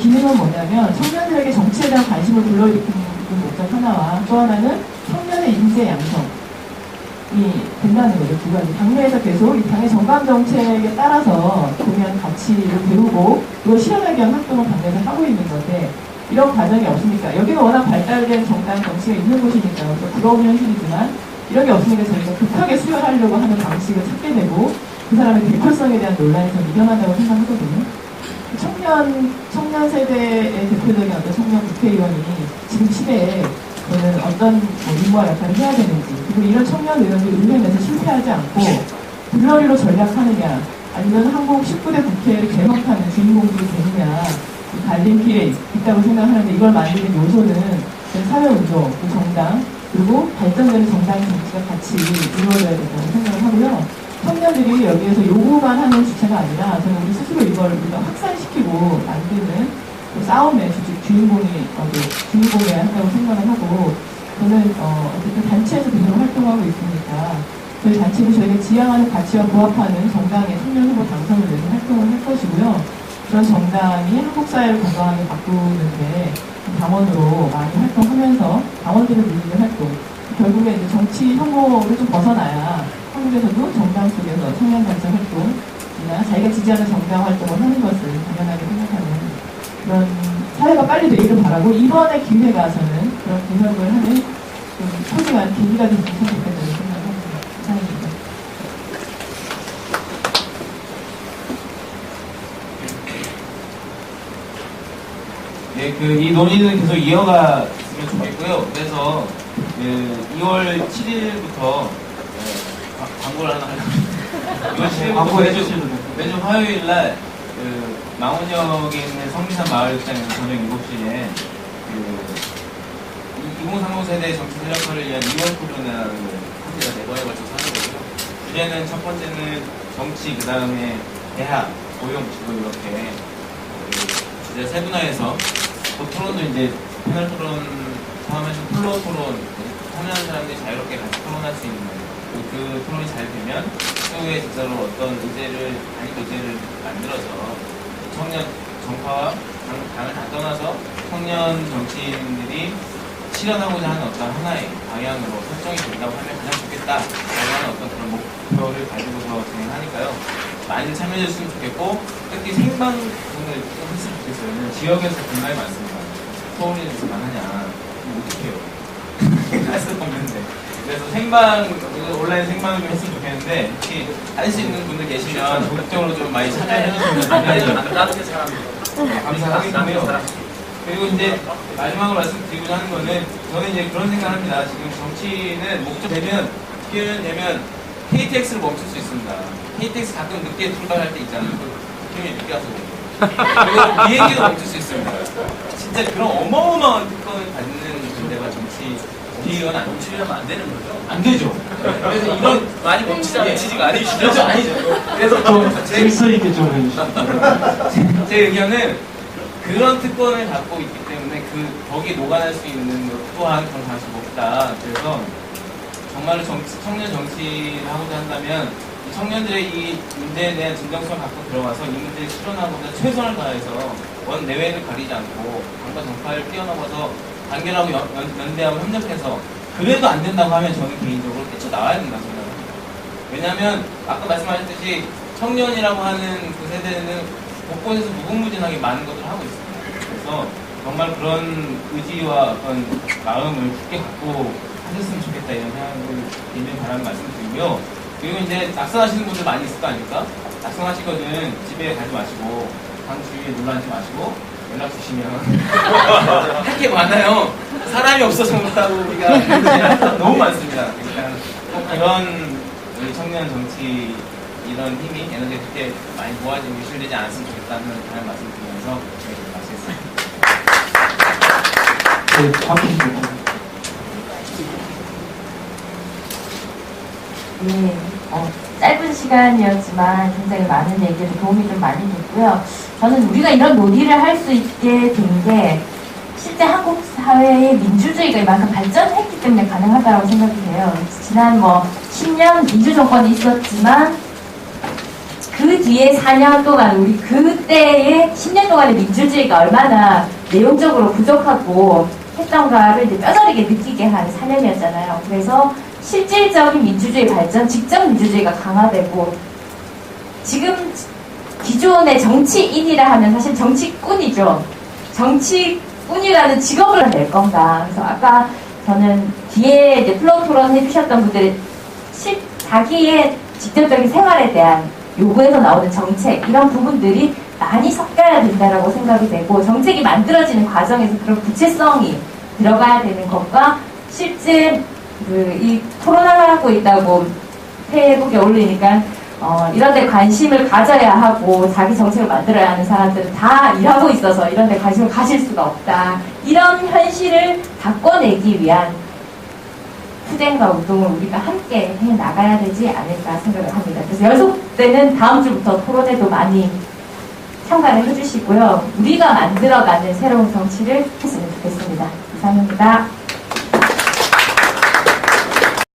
기능은 뭐냐면 청년들에게 정치에 대한 관심을 불러일으키는 목적 하나와 또 하나는 청년의 인재 양성이 된다는 거죠. 두 가지. 당내에서 계속 이 당의 정강 정책에 따라서 동일한 가치를 배우고 그걸 실현하기 위한 활동을 당내에서 하고 있는 건데 이런 과정이 없으니까 여기는 워낙 발달된 정당 정치가 있는 곳이니까 또 부러운 현실이지만 이런 게 없으니까 저희가 급하게 수혈하려고 하는 방식을 찾게 되고 그 사람의 대표성에 대한 논란이 좀 위험하다고 생각하거든요. 청년 세대의 대표적인 어떤 청년 국회의원이 지금 시대에 저는 어떤 임무와 역할을 해야 되는지 그리고 이런 청년 의원들이 의회 내에서 실패하지 않고 불러리로 전략하느냐 아니면 한국 19대 국회를 개혁하는 주인공들이 되느냐 갈림길에 있다고 생각하는데 이걸 만드는 요소는 사회운동, 정당 그리고 발전되는 정당의 정치가 같이 이루어져야 된다고 생각을 하고요. 청년들이 여기에서 요구만 하는 주체가 아니라 저는 우리 스스로 이걸 우리가 확산시키고 만드는 그 싸움의 주인공이어야 한다고 생각을 하고 저는 어쨌든 단체에서 계속 활동하고 있으니까 저희 단체도 저희가 지향하는 가치와 부합하는 정당의 청년 후보 당선을 위해서 활동을 할 것이고요. 그런 정당이 한국 사회를 건강하게 바꾸는데 당원으로 많이 활동하면서 당원들을 늘리는 활동 결국에 이제 정치 혐오를 좀 벗어나야 한국에서도 정당 속에서 청년단체 활동이나 자기가 지지하는 정당 활동을 하는 것을 당연하게 생각하는 그런 사회가 빨리 되기를 바라고 이번의 기회가 저는 그런 개혁을 하는 좀 소중한 계기가 됐으면 좋겠다는 생각을 합니다. 감사합니다. 네, 이 논의는 계속 이어갔으면 좋겠고요. 그래서 2월 7일부터 광고를 하나 하려고 이번 시대부터 매주 화요일 날 망원역에 있는 성미산 마을극장에서 저녁 7시에 2030 세대 정치 세력화를 위한 2월 토론이라는 콘텐츠가 4번에 걸쳐서 하는 거고요. 주제는 첫 번째는 정치, 그 다음에 대학, 고용, 직업 이렇게 주제 세분화해서 그 토론도 이제 패널 토론 포함해서 플로어 토론, 참여하는 사람들이 자유롭게 같이 토론할 수 있는 그 토론이 잘 되면 추후에 진짜로 어떤 의제를 만들어서 청년 정파와 당을 다 떠나서 청년 정치인들이 실현하고자 하는 어떤 하나의 방향으로 설정이 된다고 하면 가장 좋겠다라고 하는 어떤 그런 목표를 가지고서 진행하니까요. 많이 참여해 주셨으면 좋겠고, 특히 생방송을 좀 했으면 좋겠어요. 지역에서 정말 많습니다. 서울에서만 하냐, 어떡해요. 할 수가 없는데. 그래서 온라인 생방을 좀 했으면 좋겠는데, 혹시 할 수 있는 분들 계시면 적극적으로 좀 많이 참여해 주시면 나중에 사람이요. 감사하겠고요. 그리고 이제 마지막으로 말씀드리고자 하는 거는, 저는 이제 그런 생각을 합니다. 지금 정치는 목적되면, 기회되면 KTX를 멈출 수 있습니다. KTX 가끔 늦게 출발할 때 있잖아요. 기분이 늦게 와서 그리고 비행기도 멈출 수 있습니다. 진짜 그런 어마어마한 특권을 받는 군대가 정치 비의원 안 멈추려면 안 되는 거죠? 안 되죠. 그래서 이런 많이 멈추지 않으시지가 아니시죠? 그렇죠, 아니죠. 그래서 좀 질서 있게 좀 해주시죠. 제 의견은 그런 특권을 갖고 있기 때문에 거기에 녹아날 수 있는 것 또한 그런 방식이 없다. 그래서 정말로 청년 정치를 하고자 한다면 청년들의 이 문제에 대한 진정성을 갖고 들어가서 이 문제를 실현하고자 최선을 다해서 원 내외를 가리지 않고 당과 정파를 뛰어넘어서 단결하고 연대하고 협력해서 그래도 안 된다고 하면 저는 개인적으로 뛰쳐나와야 된다고 생각합니다. 왜냐하면 아까 말씀하셨듯이 청년이라고 하는 그 세대는 곳곳에서 무궁무진하게 많은 것들을 하고 있습니다. 그래서 정말 그런 의지와 어떤 마음을 굳게 갖고 하셨으면 좋겠다 이런 생각을 개인적인 바람을 말씀드리고요. 그리고 이제 낙선하시는 분들 많이 있을 거 아닙니까? 낙선하시거든 집에 가지 마시고 방 주위에 놀러 앉지 마시고 연락 주시면 할 게 많아요. 사람이 없어서 못하고 우리가 너무 많습니다. 그러니까 꼭 그런 우리 청년 정치 이런 힘이 에너지가 그렇게 많이 모아지고 유실되지 않았으면 좋겠다는 그런 말씀드리면서 마치겠습니다. 네, 박수입니다. 네, 짧은 시간이었지만 굉장히 많은 얘기에 도움이 좀 많이 됐고요. 저는 우리가 이런 논의를 할 수 있게 된 게 실제 한국 사회의 민주주의가 이만큼 발전했기 때문에 가능하다고 생각이 돼요. 지난 10년 민주 정권이 있었지만 그 뒤에 4년 동안 우리 그때의 10년 동안의 민주주의가 얼마나 내용적으로 부족하고 했던가를 이제 뼈저리게 느끼게 한 4년이었잖아요. 그래서 실질적인 민주주의 발전, 직접 민주주의가 강화되고 지금 기존의 정치인이라 하면 사실 정치꾼이죠. 정치꾼이라는 직업을 낼 건가. 그래서 아까 저는 뒤에 이제 플로우 토론 해주셨던 분들이 자기의 직접적인 생활에 대한 요구에서 나오는 정책 이런 부분들이 많이 섞여야 된다라고 생각이 되고 정책이 만들어지는 과정에서 그런 구체성이 들어가야 되는 것과 실제 이 토론을 하고 있다고 페이북에 올리니까 이런 데 관심을 가져야 하고 자기 정책을 만들어야 하는 사람들은 다 일하고 있어서 이런 데 관심을 가질 수가 없다. 이런 현실을 바꿔내기 위한 투쟁과 운동을 우리가 함께 해 나가야 되지 않을까 생각을 합니다. 그래서 연속되는 다음 주부터 토론에도 많이 참가를 해주시고요. 우리가 만들어가는 새로운 정치를 했으면 좋겠습니다. 이상입니다.